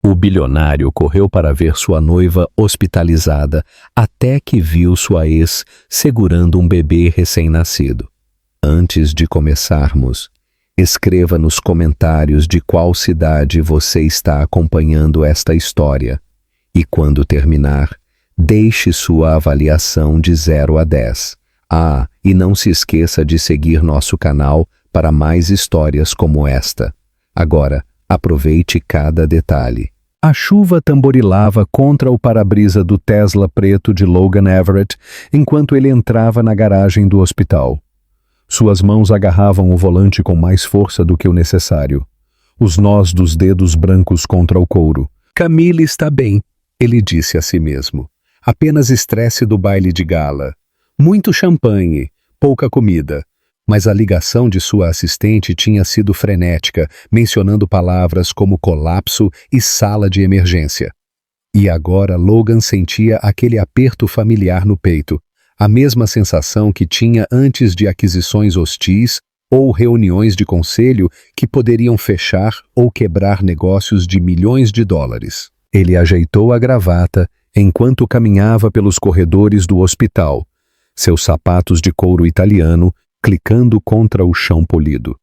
O bilionário correu para ver sua noiva hospitalizada até que viu sua ex segurando um bebê recém-nascido. Antes de começarmos, escreva nos comentários de qual cidade você está acompanhando esta história e, quando terminar, deixe sua avaliação de 0 a 10. E não se esqueça de seguir nosso canal para mais histórias como esta. Agora, aproveite cada detalhe. A chuva tamborilava contra o para-brisa do Tesla preto de Logan Everett enquanto ele entrava na garagem do hospital. Suas mãos agarravam o volante com mais força do que o necessário. Os nós dos dedos brancos contra o couro. Camille está bem, ele disse a si mesmo. Apenas estresse do baile de gala. Muito champanhe, pouca comida. Mas a ligação de sua assistente tinha sido frenética, mencionando palavras como colapso e sala de emergência. E agora Logan sentia aquele aperto familiar no peito, a mesma sensação que tinha antes de aquisições hostis ou reuniões de conselho que poderiam fechar ou quebrar negócios de milhões de dólares. Ele ajeitou a gravata enquanto caminhava pelos corredores do hospital, seus sapatos de couro italiano clicando contra o chão polido.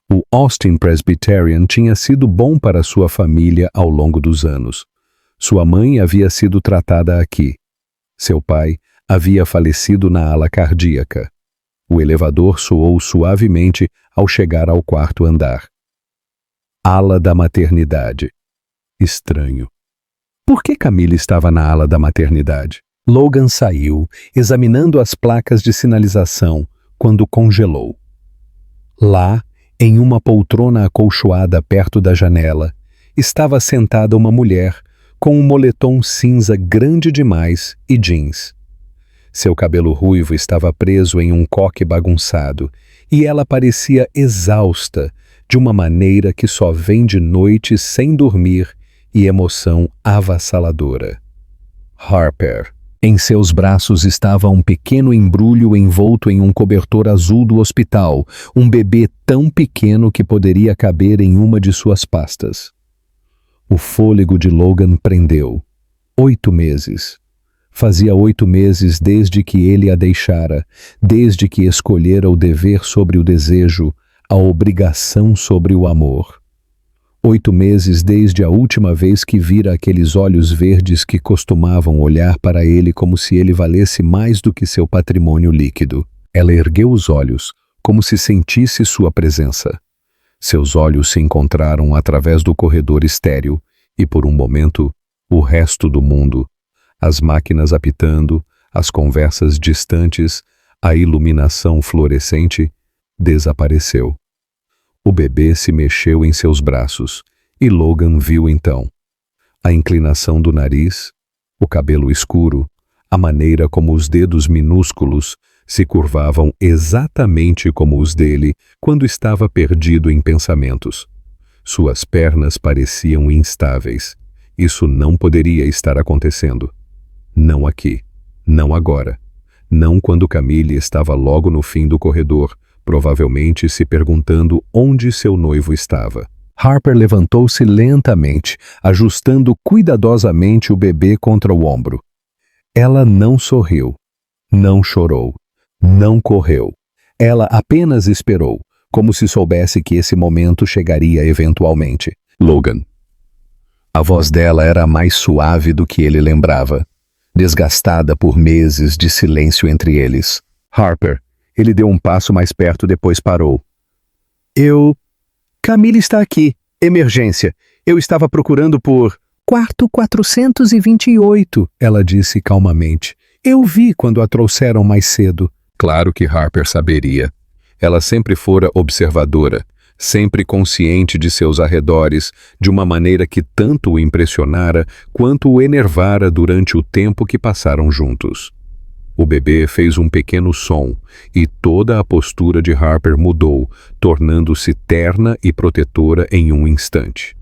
O Austin Presbyterian tinha sido bom para sua família ao longo dos anos. Sua mãe havia sido tratada aqui. Seu pai havia falecido na ala cardíaca. O elevador soou suavemente ao chegar ao quarto andar. Ala da maternidade. Estranho. Por que Camille estava na ala da maternidade? Logan saiu, examinando as placas de sinalização, quando congelou. Lá, em uma poltrona acolchoada perto da janela, estava sentada uma mulher com um moletom cinza grande demais e jeans. Seu cabelo ruivo estava preso em um coque bagunçado e ela parecia exausta de uma maneira que só vem de noite sem dormir e emoção avassaladora. Harper. Em seus braços estava um pequeno embrulho envolto em um cobertor azul do hospital, um bebê tão pequeno que poderia caber em uma de suas pastas. O fôlego de Logan prendeu. 8 meses. Fazia 8 meses desde que ele a deixara, desde que escolhera o dever sobre o desejo, a obrigação sobre o amor. 8 meses desde a última vez que vira aqueles olhos verdes que costumavam olhar para ele como se ele valesse mais do que seu patrimônio líquido. Ela ergueu os olhos, como se sentisse sua presença. Seus olhos se encontraram através do corredor estéril e, por um momento, o resto do mundo, as máquinas apitando, as conversas distantes, a iluminação fluorescente, desapareceu. O bebê se mexeu em seus braços, e Logan viu então a inclinação do nariz, o cabelo escuro, a maneira como os dedos minúsculos se curvavam exatamente como os dele quando estava perdido em pensamentos. Suas pernas pareciam instáveis. Isso não poderia estar acontecendo. Não aqui, não agora, não quando Camille estava logo no fim do corredor, provavelmente se perguntando onde seu noivo estava. Harper levantou-se lentamente, ajustando cuidadosamente o bebê contra o ombro. Ela não sorriu, não chorou, não correu. Ela apenas esperou, como se soubesse que esse momento chegaria eventualmente. Logan. A voz dela era mais suave do que ele lembrava, desgastada por meses de silêncio entre eles. Harper. Ele deu um passo mais perto, depois parou. Camille está aqui. Emergência. Eu estava procurando por... Quarto 428, ela disse calmamente. Eu vi quando a trouxeram mais cedo. Claro que Harper saberia. Ela sempre fora observadora, sempre consciente de seus arredores, de uma maneira que tanto o impressionara quanto o enervara durante o tempo que passaram juntos. O bebê fez um pequeno som e toda a postura de Harper mudou, tornando-se terna e protetora em um instante.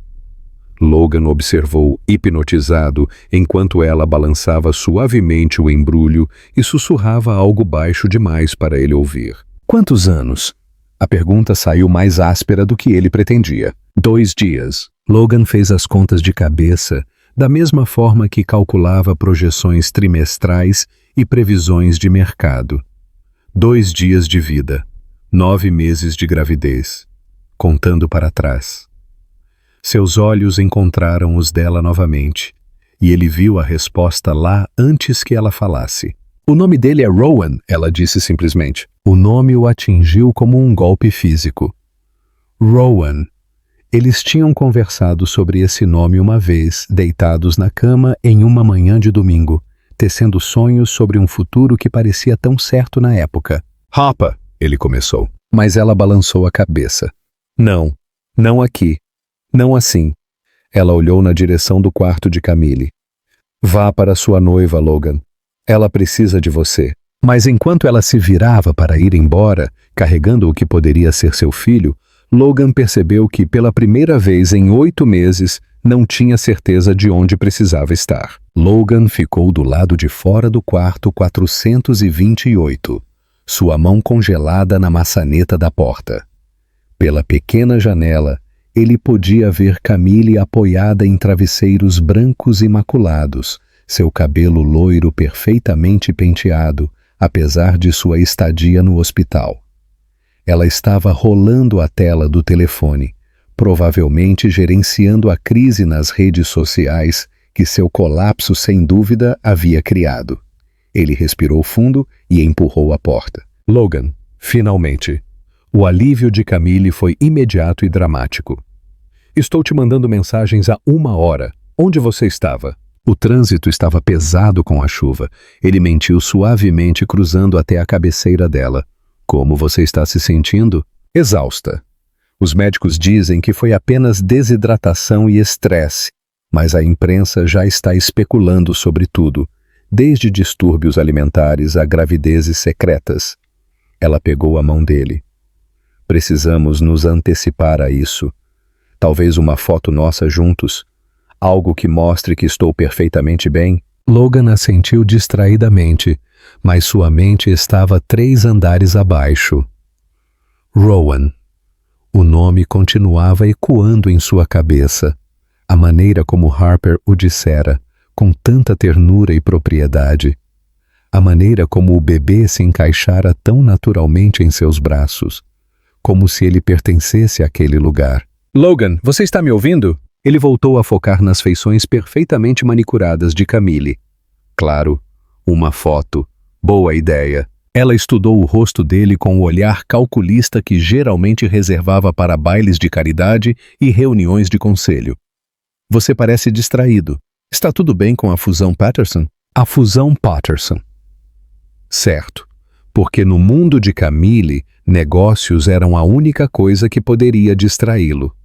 Logan observou hipnotizado enquanto ela balançava suavemente o embrulho e sussurrava algo baixo demais para ele ouvir. Quantos anos? A pergunta saiu mais áspera do que ele pretendia. 2 dias. Logan fez as contas de cabeça, da mesma forma que calculava projeções trimestrais e previsões de mercado. 2 dias de vida. 9 meses de gravidez. Contando para trás. Seus olhos encontraram os dela novamente, e ele viu a resposta lá antes que ela falasse. O nome dele é Rowan, ela disse simplesmente. O nome o atingiu como um golpe físico. Rowan. Eles tinham conversado sobre esse nome uma vez, deitados na cama em uma manhã de domingo, tecendo sonhos sobre um futuro que parecia tão certo na época. Harper, ele começou, mas ela balançou a cabeça. Não, não aqui, não assim. Ela olhou na direção do quarto de Camille. Vá para sua noiva, Logan. Ela precisa de você. Mas enquanto ela se virava para ir embora, carregando o que poderia ser seu filho, Logan percebeu que, pela primeira vez em 8 meses, não tinha certeza de onde precisava estar. Logan ficou do lado de fora do quarto 428, sua mão congelada na maçaneta da porta. Pela pequena janela, ele podia ver Camille apoiada em travesseiros brancos imaculados, seu cabelo loiro perfeitamente penteado, apesar de sua estadia no hospital. Ela estava rolando a tela do telefone, provavelmente gerenciando a crise nas redes sociais que seu colapso sem dúvida havia criado. Ele respirou fundo e empurrou a porta. Logan, finalmente. O alívio de Camille foi imediato e dramático. Estou te mandando mensagens há 1 hora. Onde você estava? O trânsito estava pesado com a chuva. Ele mentiu suavemente cruzando até a cabeceira dela. Como você está se sentindo? Exausta. Os médicos dizem que foi apenas desidratação e estresse, mas a imprensa já está especulando sobre tudo, desde distúrbios alimentares a gravidezes secretas. Ela pegou a mão dele. Precisamos nos antecipar a isso. Talvez uma foto nossa juntos. Algo que mostre que estou perfeitamente bem. Logan assentiu distraidamente, mas sua mente estava 3 andares abaixo. Rowan. O nome continuava ecoando em sua cabeça. A maneira como Harper o dissera, com tanta ternura e propriedade. A maneira como o bebê se encaixara tão naturalmente em seus braços, como se ele pertencesse àquele lugar. Logan, você está me ouvindo? Ele voltou a focar nas feições perfeitamente manicuradas de Camille. Claro, uma foto. Boa ideia. Ela estudou o rosto dele com o olhar calculista que geralmente reservava para bailes de caridade e reuniões de conselho. Você parece distraído. Está tudo bem com a fusão Patterson? A fusão Patterson. Certo, porque no mundo de Camille, negócios eram a única coisa que poderia distraí-lo.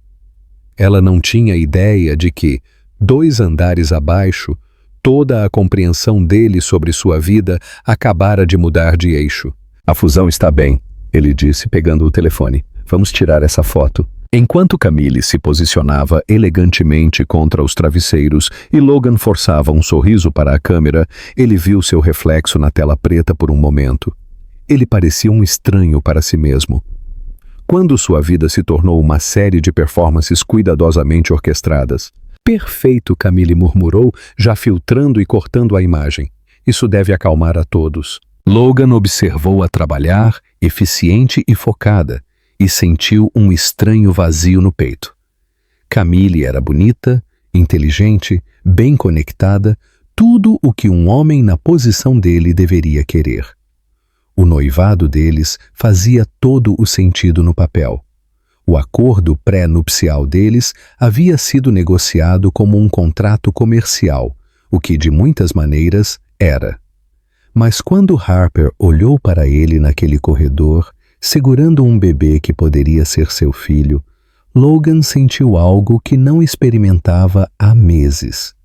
Ela não tinha ideia de que, 2 andares abaixo, toda a compreensão dele sobre sua vida acabara de mudar de eixo. A fusão está bem, ele disse pegando o telefone. Vamos tirar essa foto. Enquanto Camille se posicionava elegantemente contra os travesseiros e Logan forçava um sorriso para a câmera, ele viu seu reflexo na tela preta por um momento. Ele parecia um estranho para si mesmo. Quando sua vida se tornou uma série de performances cuidadosamente orquestradas. Perfeito, Camille murmurou, já filtrando e cortando a imagem. Isso deve acalmar a todos. Logan observou-a trabalhar, eficiente e focada, e sentiu um estranho vazio no peito. Camille era bonita, inteligente, bem conectada, tudo o que um homem na posição dele deveria querer. O noivado deles fazia todo o sentido no papel. O acordo pré-nupcial deles havia sido negociado como um contrato comercial, o que de muitas maneiras era. Mas quando Harper olhou para ele naquele corredor, segurando um bebê que poderia ser seu filho, Logan sentiu algo que não experimentava há meses.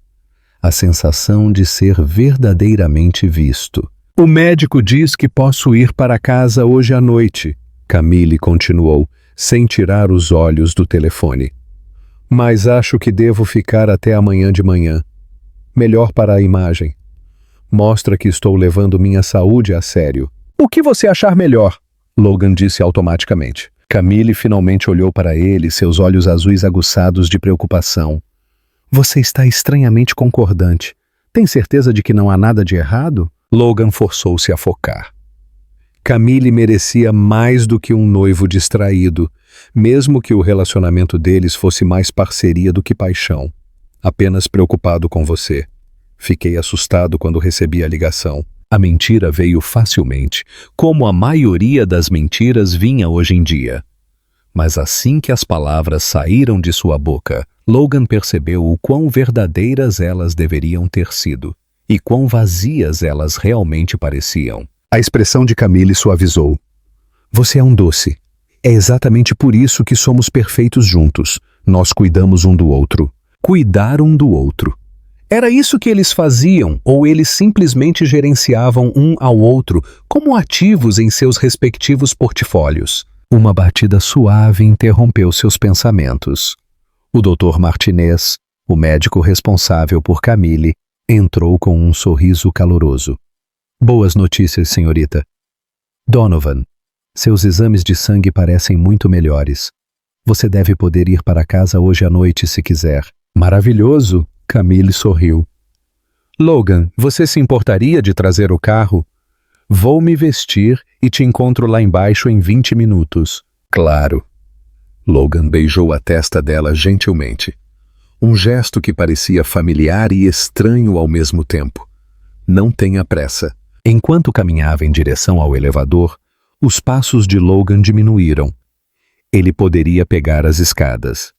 A sensação de ser verdadeiramente visto. O médico diz que posso ir para casa hoje à noite, Camille continuou, sem tirar os olhos do telefone. Mas acho que devo ficar até amanhã de manhã. Melhor para a imagem. Mostra que estou levando minha saúde a sério. O que você achar melhor? Logan disse automaticamente. Camille finalmente olhou para ele, seus olhos azuis aguçados de preocupação. Você está estranhamente concordante. Tem certeza de que não há nada de errado? Logan forçou-se a focar. Camille merecia mais do que um noivo distraído, mesmo que o relacionamento deles fosse mais parceria do que paixão. Apenas preocupado com você. Fiquei assustado quando recebi a ligação. A mentira veio facilmente, como a maioria das mentiras vinha hoje em dia. Mas assim que as palavras saíram de sua boca, Logan percebeu o quão verdadeiras elas deveriam ter sido, e quão vazias elas realmente pareciam. A expressão de Camille suavizou. Você é um doce. É exatamente por isso que somos perfeitos juntos. Nós cuidamos um do outro. Cuidar um do outro. Era isso que eles faziam, ou eles simplesmente gerenciavam um ao outro como ativos em seus respectivos portfólios? Uma batida suave interrompeu seus pensamentos. O Dr. Martinez, o médico responsável por Camille, entrou com um sorriso caloroso. Boas notícias, senhorita. Donovan, seus exames de sangue parecem muito melhores. Você deve poder ir para casa hoje à noite se quiser. Maravilhoso, Camille sorriu. Logan, você se importaria de trazer o carro? Vou me vestir e te encontro lá embaixo em 20 minutos. Claro. Logan beijou a testa dela gentilmente. Um gesto que parecia familiar e estranho ao mesmo tempo. Não tenha pressa. Enquanto caminhava em direção ao elevador, os passos de Logan diminuíram. Ele poderia pegar as escadas.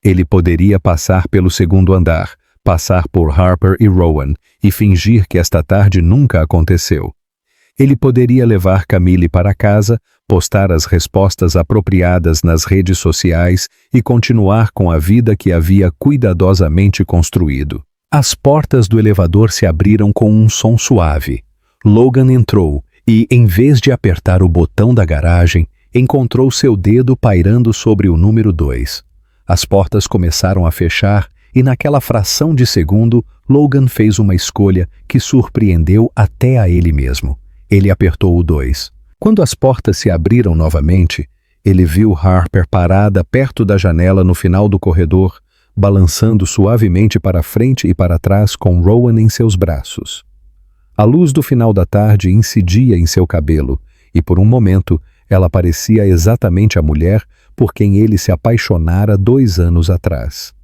Ele poderia passar pelo segundo andar, passar por Harper e Rowan e fingir que esta tarde nunca aconteceu. Ele poderia levar Camille para casa, postar as respostas apropriadas nas redes sociais e continuar com a vida que havia cuidadosamente construído. As portas do elevador se abriram com um som suave. Logan entrou e, em vez de apertar o botão da garagem, encontrou seu dedo pairando sobre o número 2. As portas começaram a fechar e, naquela fração de segundo, Logan fez uma escolha que surpreendeu até a ele mesmo. Ele apertou o 2. Quando as portas se abriram novamente, ele viu Harper parada perto da janela no final do corredor, balançando suavemente para frente e para trás com Rowan em seus braços. A luz do final da tarde incidia em seu cabelo, e por um momento ela parecia exatamente a mulher por quem ele se apaixonara 2 anos atrás.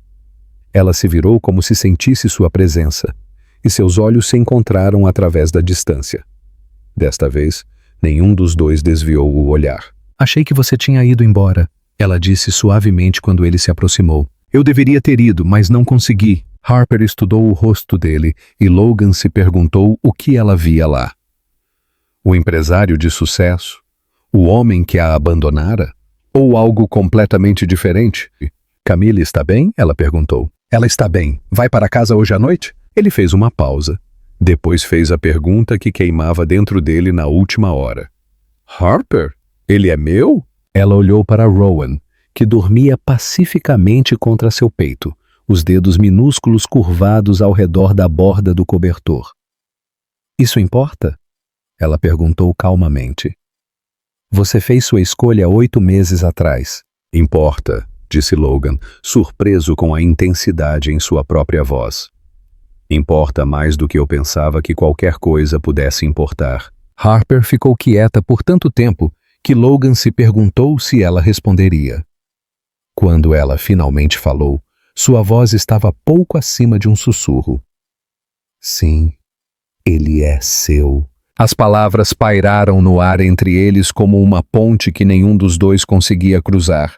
Ela se virou como se sentisse sua presença, e seus olhos se encontraram através da distância. Desta vez, nenhum dos dois desviou o olhar. Achei que você tinha ido embora, ela disse suavemente quando ele se aproximou. Eu deveria ter ido, mas não consegui. Harper estudou o rosto dele e Logan se perguntou o que ela via lá. O empresário de sucesso? O homem que a abandonara? Ou algo completamente diferente? Camille está bem? Ela perguntou. Ela está bem. Vai para casa hoje à noite? Ele fez uma pausa. Depois fez a pergunta que queimava dentro dele na última hora. Harper? Ele é meu? Ela olhou para Rowan, que dormia pacificamente contra seu peito, os dedos minúsculos curvados ao redor da borda do cobertor. Isso importa? Ela perguntou calmamente. Você fez sua escolha 8 meses atrás. Importa, disse Logan, surpreso com a intensidade em sua própria voz. Importa mais do que eu pensava que qualquer coisa pudesse importar. Harper ficou quieta por tanto tempo que Logan se perguntou se ela responderia. Quando ela finalmente falou, sua voz estava pouco acima de um sussurro. Sim, ele é seu. As palavras pairaram no ar entre eles como uma ponte que nenhum dos dois conseguia cruzar.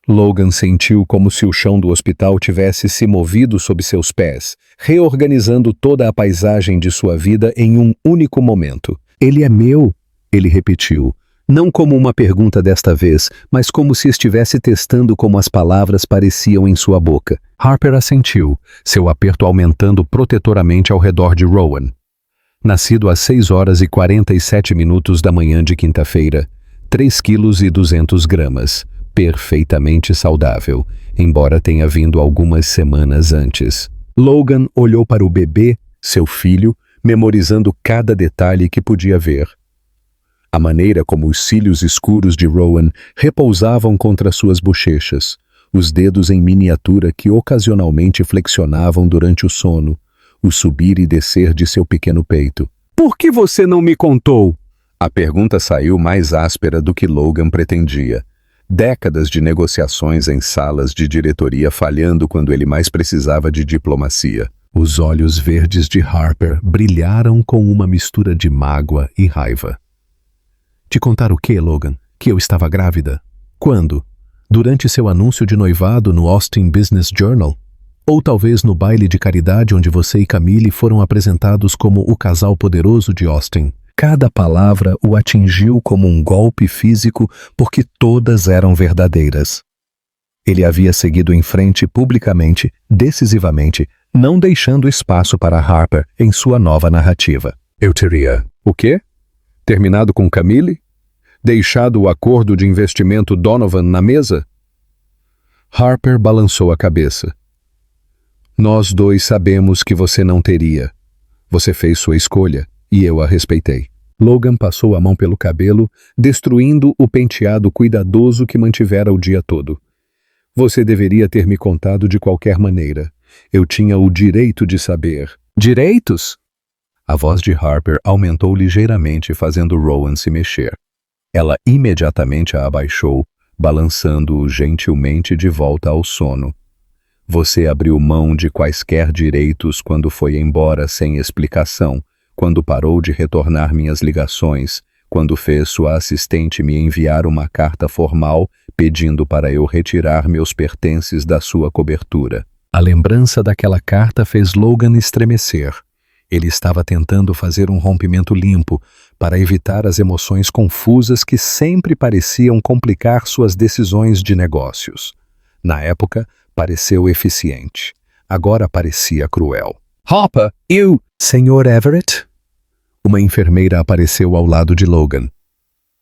Logan sentiu como se o chão do hospital tivesse se movido sob seus pés, reorganizando toda a paisagem de sua vida em um único momento. Ele é meu, ele repetiu, não como uma pergunta desta vez, mas como se estivesse testando como as palavras pareciam em sua boca. Harper assentiu, seu aperto aumentando protetoramente ao redor de Rowan. Nascido às 6h47 da manhã de quinta-feira, 3,2 kg, perfeitamente saudável, embora tenha vindo algumas semanas antes. Logan olhou para o bebê, seu filho, memorizando cada detalhe que podia ver. A maneira como os cílios escuros de Rowan repousavam contra suas bochechas, os dedos em miniatura que ocasionalmente flexionavam durante o sono, o subir e descer de seu pequeno peito. Por que você não me contou? A pergunta saiu mais áspera do que Logan pretendia. Décadas de negociações em salas de diretoria falhando quando ele mais precisava de diplomacia. Os olhos verdes de Harper brilharam com uma mistura de mágoa e raiva. Te contar o quê, Logan? Que eu estava grávida? Quando? Durante seu anúncio de noivado no Austin Business Journal? Ou talvez no baile de caridade onde você e Camille foram apresentados como o casal poderoso de Austin? Cada palavra o atingiu como um golpe físico porque todas eram verdadeiras. Ele havia seguido em frente publicamente, decisivamente, não deixando espaço para Harper em sua nova narrativa. Eu teria... O quê? Terminado com Camille? Deixado o acordo de investimento Donovan na mesa? Harper balançou a cabeça. Nós dois sabemos que você não teria. Você fez sua escolha e eu a respeitei. Logan passou a mão pelo cabelo, destruindo o penteado cuidadoso que mantivera o dia todo. Você deveria ter me contado de qualquer maneira. Eu tinha o direito de saber. Direitos? A voz de Harper aumentou ligeiramente, fazendo Rowan se mexer. Ela imediatamente a abaixou, balançando-o gentilmente de volta ao sono. Você abriu mão de quaisquer direitos quando foi embora sem explicação, quando parou de retornar minhas ligações, quando fez sua assistente me enviar uma carta formal pedindo para eu retirar meus pertences da sua cobertura. A lembrança daquela carta fez Logan estremecer. Ele estava tentando fazer um rompimento limpo para evitar as emoções confusas que sempre pareciam complicar suas decisões de negócios. Na época, pareceu eficiente. Agora parecia cruel. Harper, eu... Senhor Everett? Uma enfermeira apareceu ao lado de Logan.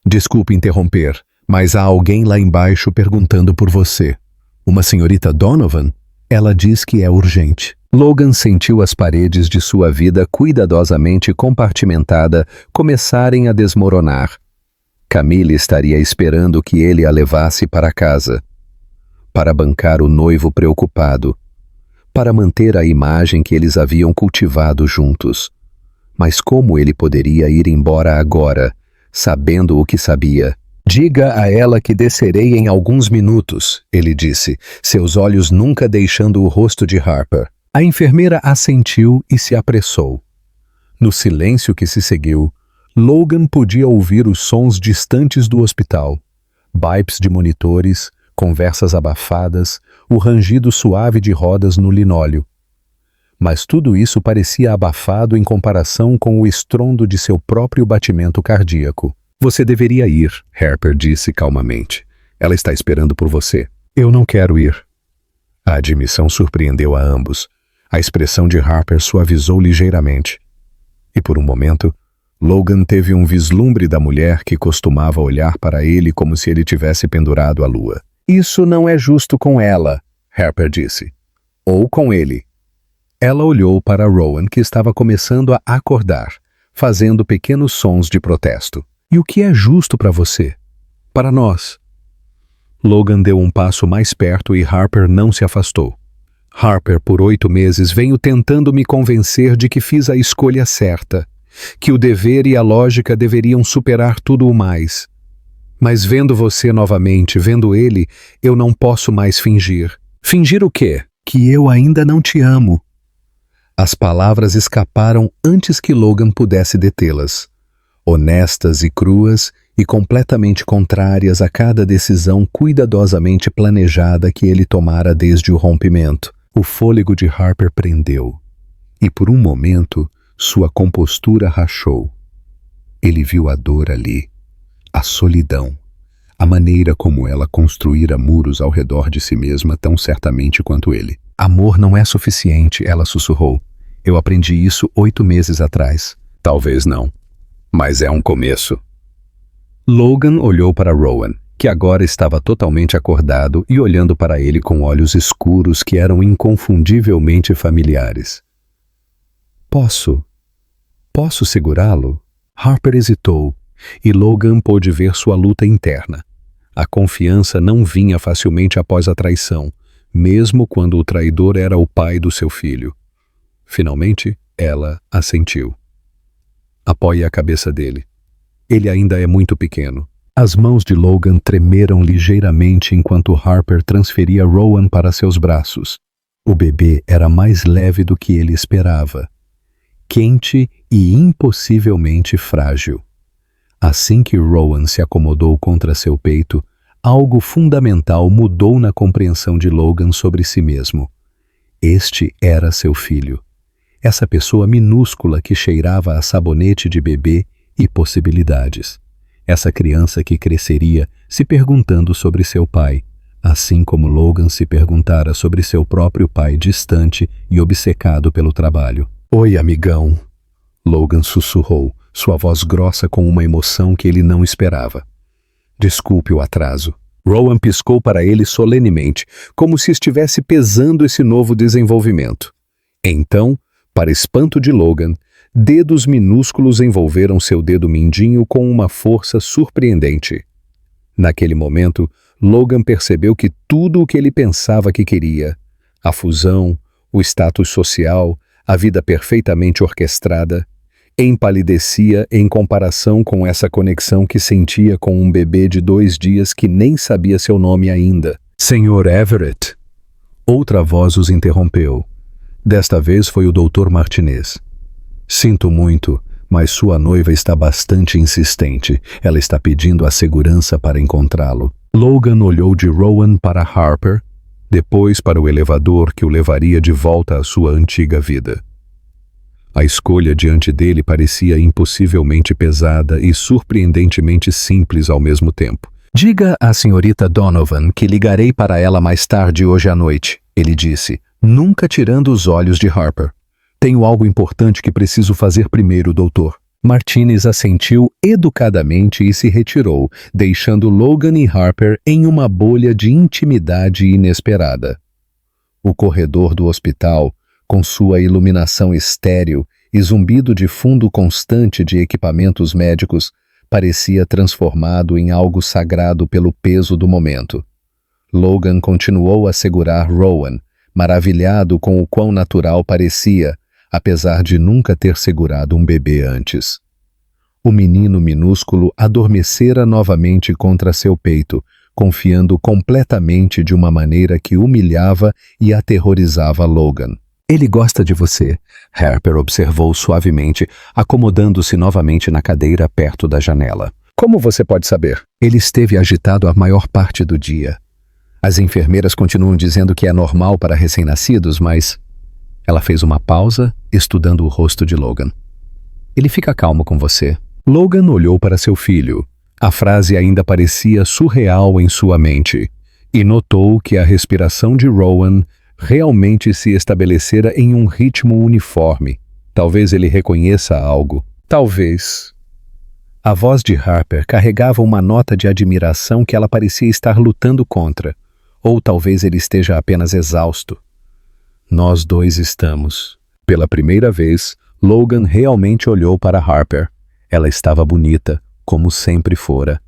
Desculpe interromper, mas há alguém lá embaixo perguntando por você. Uma senhorita Donovan? Ela diz que é urgente. Logan sentiu as paredes de sua vida cuidadosamente compartimentada começarem a desmoronar. Camille estaria esperando que ele a levasse para casa, para bancar o noivo preocupado, para manter a imagem que eles haviam cultivado juntos. Mas como ele poderia ir embora agora, sabendo o que sabia? Diga a ela que descerei em alguns minutos, ele disse, seus olhos nunca deixando o rosto de Harper. A enfermeira assentiu e se apressou. No silêncio que se seguiu, Logan podia ouvir os sons distantes do hospital, bipes de monitores, conversas abafadas, o rangido suave de rodas no linóleo. Mas tudo isso parecia abafado em comparação com o estrondo de seu próprio batimento cardíaco. Você deveria ir, Harper disse calmamente. Ela está esperando por você. Eu não quero ir. A admissão surpreendeu a ambos. A expressão de Harper suavizou ligeiramente. E por um momento, Logan teve um vislumbre da mulher que costumava olhar para ele como se ele tivesse pendurado à lua. Isso não é justo com ela, Harper disse. Ou com ele. Ela olhou para Rowan, que estava começando a acordar, fazendo pequenos sons de protesto. E o que é justo para você? Para nós. Logan deu um passo mais perto e Harper não se afastou. Harper, por 8 meses, venho tentando me convencer de que fiz a escolha certa, que o dever e a lógica deveriam superar tudo o mais. Mas vendo você novamente, vendo ele, eu não posso mais fingir. Fingir o quê? Que eu ainda não te amo. As palavras escaparam antes que Logan pudesse detê-las. Honestas e cruas e completamente contrárias a cada decisão cuidadosamente planejada que ele tomara desde o rompimento. O fôlego de Harper prendeu, e por um momento sua compostura rachou. Ele viu a dor ali, a solidão, a maneira como ela construíra muros ao redor de si mesma tão certamente quanto ele. Amor não é suficiente, ela sussurrou. Eu aprendi isso 8 meses atrás. Talvez não. Mas é um começo. Logan olhou para Rowan, que agora estava totalmente acordado e olhando para ele com olhos escuros que eram inconfundivelmente familiares. Posso segurá-lo? Harper hesitou, e Logan pôde ver sua luta interna. A confiança não vinha facilmente após a traição, mesmo quando o traidor era o pai do seu filho. Finalmente, ela assentiu. Apoie a cabeça dele. Ele ainda é muito pequeno. As mãos de Logan tremeram ligeiramente enquanto Harper transferia Rowan para seus braços. O bebê era mais leve do que ele esperava. Quente e impossivelmente frágil. Assim que Rowan se acomodou contra seu peito, algo fundamental mudou na compreensão de Logan sobre si mesmo. Este era seu filho. Essa pessoa minúscula que cheirava a sabonete de bebê e possibilidades. Essa criança que cresceria se perguntando sobre seu pai, assim como Logan se perguntara sobre seu próprio pai distante e obcecado pelo trabalho. "Oi, amigão", Logan sussurrou, sua voz grossa com uma emoção que ele não esperava. "Desculpe o atraso." Rowan piscou para ele solenemente, como se estivesse pesando esse novo desenvolvimento. Então, para espanto de Logan, dedos minúsculos envolveram seu dedo mindinho com uma força surpreendente. Naquele momento, Logan percebeu que tudo o que ele pensava que queria, a fusão, o status social, a vida perfeitamente orquestrada, empalidecia em comparação com essa conexão que sentia com um bebê de 2 dias que nem sabia seu nome ainda. "Senhor Everett." Outra voz os interrompeu. Desta vez foi o Dr. Martinez. "Sinto muito, mas sua noiva está bastante insistente. Ela está pedindo a segurança para encontrá-lo." Logan olhou de Rowan para Harper, depois para o elevador que o levaria de volta à sua antiga vida. A escolha diante dele parecia impossivelmente pesada e surpreendentemente simples ao mesmo tempo. "Diga à senhorita Donovan que ligarei para ela mais tarde hoje à noite", ele disse, nunca tirando os olhos de Harper. "Tenho algo importante que preciso fazer primeiro, doutor." Martinez assentiu educadamente e se retirou, deixando Logan e Harper em uma bolha de intimidade inesperada. O corredor do hospital, com sua iluminação estéril e zumbido de fundo constante de equipamentos médicos, parecia transformado em algo sagrado pelo peso do momento. Logan continuou a segurar Rowan, maravilhado com o quão natural parecia, apesar de nunca ter segurado um bebê antes. O menino minúsculo adormecera novamente contra seu peito, confiando completamente de uma maneira que humilhava e aterrorizava Logan. "Ele gosta de você", Harper observou suavemente, acomodando-se novamente na cadeira perto da janela. "Como você pode saber?" "Ele esteve agitado a maior parte do dia. As enfermeiras continuam dizendo que é normal para recém-nascidos, mas..." Ela fez uma pausa, estudando o rosto de Logan. "Ele fica calmo com você." Logan olhou para seu filho. A frase ainda parecia surreal em sua mente, e notou que a respiração de Rowan realmente se estabelecera em um ritmo uniforme. Talvez ele reconheça algo. Talvez. A voz de Harper carregava uma nota de admiração que ela parecia estar lutando contra. Ou talvez ele esteja apenas exausto. "Nós dois estamos." Pela primeira vez, Logan realmente olhou para Harper. Ela estava bonita, como sempre fora.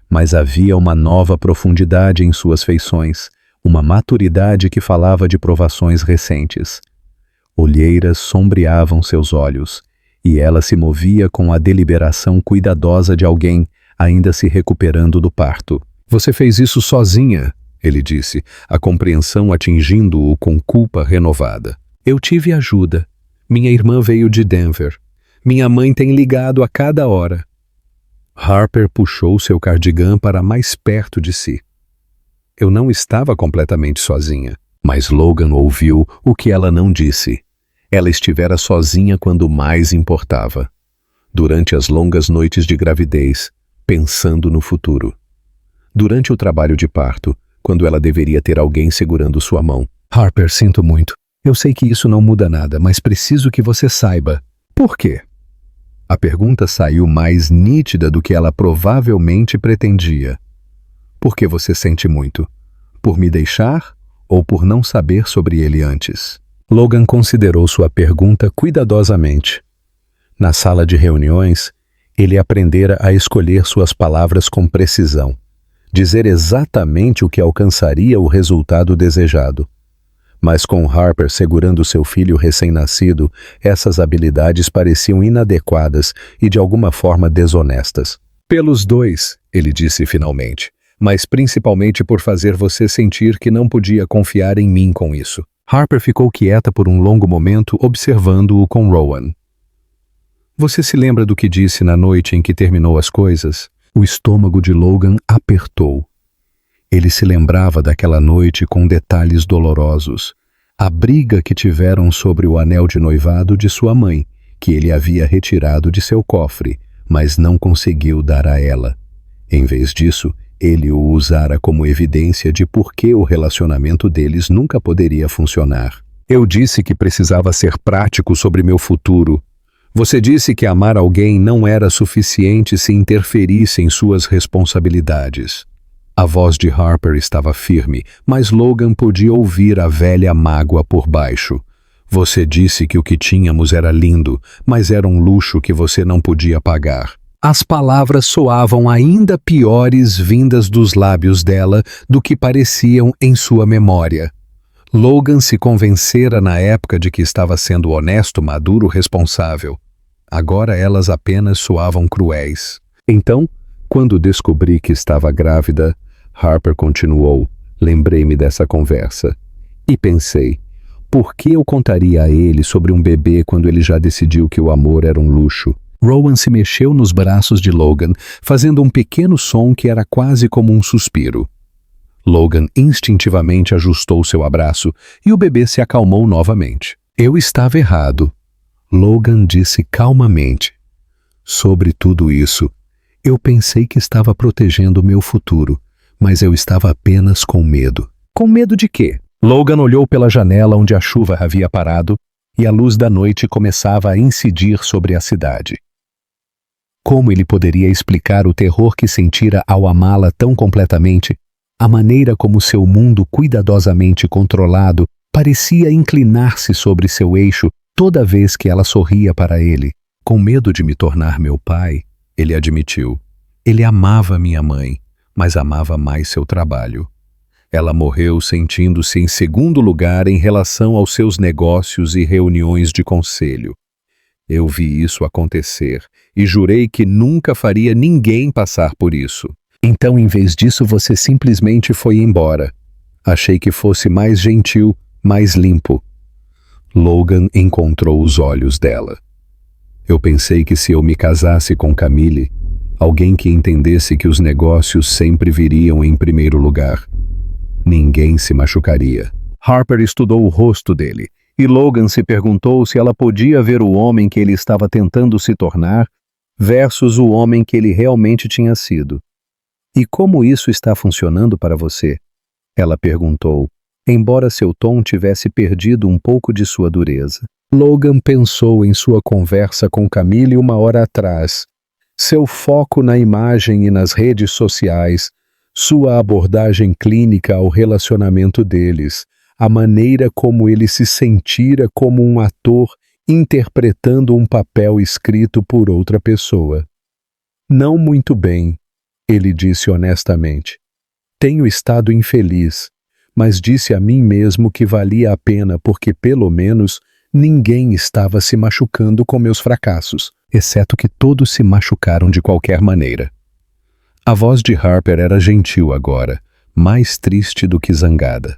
Mas havia uma nova profundidade em suas feições, uma maturidade que falava de provações recentes. Olheiras sombreavam seus olhos, e ela se movia com a deliberação cuidadosa de alguém ainda se recuperando do parto. "Você fez isso sozinha", ele disse, a compreensão atingindo-o com culpa renovada. "Eu tive ajuda. Minha irmã veio de Denver. Minha mãe tem ligado a cada hora." Harper puxou seu cardigã para mais perto de si. "Eu não estava completamente sozinha." Mas Logan ouviu o que ela não disse. Ela estivera sozinha quando mais importava. Durante as longas noites de gravidez, pensando no futuro. Durante o trabalho de parto, quando ela deveria ter alguém segurando sua mão. "Harper, sinto muito. Eu sei que isso não muda nada, mas preciso que você saiba." "Por quê?" A pergunta saiu mais nítida do que ela provavelmente pretendia. "Por que você sente muito? Por me deixar ou por não saber sobre ele antes?" Logan considerou sua pergunta cuidadosamente. Na sala de reuniões, Ele aprendera a escolher suas palavras com precisão, dizer exatamente o que alcançaria o resultado desejado. Mas com Harper segurando seu filho recém-nascido, essas habilidades pareciam inadequadas e de alguma forma desonestas. Pelos dois, ele disse finalmente, mas principalmente por fazer você sentir que não podia confiar em mim com isso. Harper ficou quieta por um longo momento, observando-o com Rowan. Você se lembra do que disse na noite em que terminou as coisas? O estômago de Logan apertou. Ele se lembrava daquela noite com detalhes dolorosos. A briga que tiveram sobre o anel de noivado de sua mãe, que ele havia retirado de seu cofre, mas não conseguiu dar a ela. Em vez disso, ele o usara como evidência de por que o relacionamento deles nunca poderia funcionar. Eu disse que precisava ser prático sobre meu futuro. Você disse que amar alguém não era suficiente se interferisse em suas responsabilidades. A voz de Harper estava firme, mas Logan podia ouvir a velha mágoa por baixo. Você disse que o que tínhamos era lindo, mas era um luxo que você não podia pagar. As palavras soavam ainda piores vindas dos lábios dela do que pareciam em sua memória. Logan se convencera na época de que estava sendo honesto, maduro, responsável. Agora elas apenas soavam cruéis. Então, quando descobri que estava grávida, Harper continuou, lembrei-me dessa conversa. E pensei, por que eu contaria a ele sobre um bebê quando ele já decidiu que o amor era um luxo? Rowan se mexeu nos braços de Logan, fazendo um pequeno som que era quase como um suspiro. Logan instintivamente ajustou seu abraço e o bebê se acalmou novamente. Eu estava errado. Logan disse calmamente. Sobre tudo isso, eu pensei que estava protegendo meu futuro, mas eu estava apenas com medo. Com medo de quê? Logan olhou pela janela onde a chuva havia parado e a luz da noite começava a incidir sobre a cidade. Como ele poderia explicar o terror que sentira ao amá-la tão completamente, a maneira como seu mundo cuidadosamente controlado parecia inclinar-se sobre seu eixo toda vez que ela sorria para ele? Com medo de me tornar meu pai, ele admitiu. Ele amava minha mãe, mas amava mais seu trabalho. Ela morreu sentindo-se em segundo lugar em relação aos seus negócios e reuniões de conselho. Eu vi isso acontecer e jurei que nunca faria ninguém passar por isso. Então, em vez disso, você simplesmente foi embora. Achei que fosse mais gentil, mais limpo. Logan encontrou os olhos dela. Eu pensei que se eu me casasse com Camille, alguém que entendesse que os negócios sempre viriam em primeiro lugar, ninguém se machucaria. Harper estudou o rosto dele, e Logan se perguntou se ela podia ver o homem que ele estava tentando se tornar versus o homem que ele realmente tinha sido. E como isso está funcionando para você? Ela perguntou, embora seu tom tivesse perdido um pouco de sua dureza. Logan pensou em sua conversa com Camille uma hora atrás, seu foco na imagem e nas redes sociais, sua abordagem clínica ao relacionamento deles, a maneira como ele se sentira como um ator interpretando um papel escrito por outra pessoa. Não muito bem, ele disse honestamente. Tenho estado infeliz, mas disse a mim mesmo que valia a pena porque, pelo menos, ninguém estava se machucando com meus fracassos, exceto que todos se machucaram de qualquer maneira. A voz de Harper era gentil agora, mais triste do que zangada.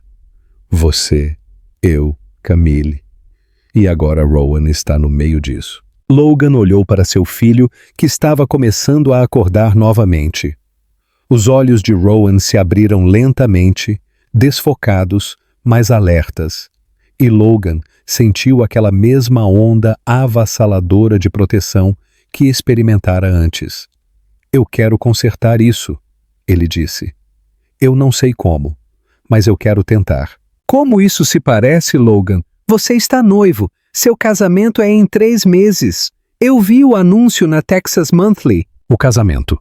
Você, eu, Camille. E agora Rowan está no meio disso. Logan olhou para seu filho, que estava começando a acordar novamente. Os olhos de Rowan se abriram lentamente, desfocados, mas alertas. E Logan sentiu aquela mesma onda avassaladora de proteção que experimentara antes. Eu quero consertar isso, ele disse. Eu não sei como, mas eu quero tentar. Como isso se parece, Logan? Você está noivo. Seu casamento é em 3 meses. Eu vi o anúncio na Texas Monthly. O casamento.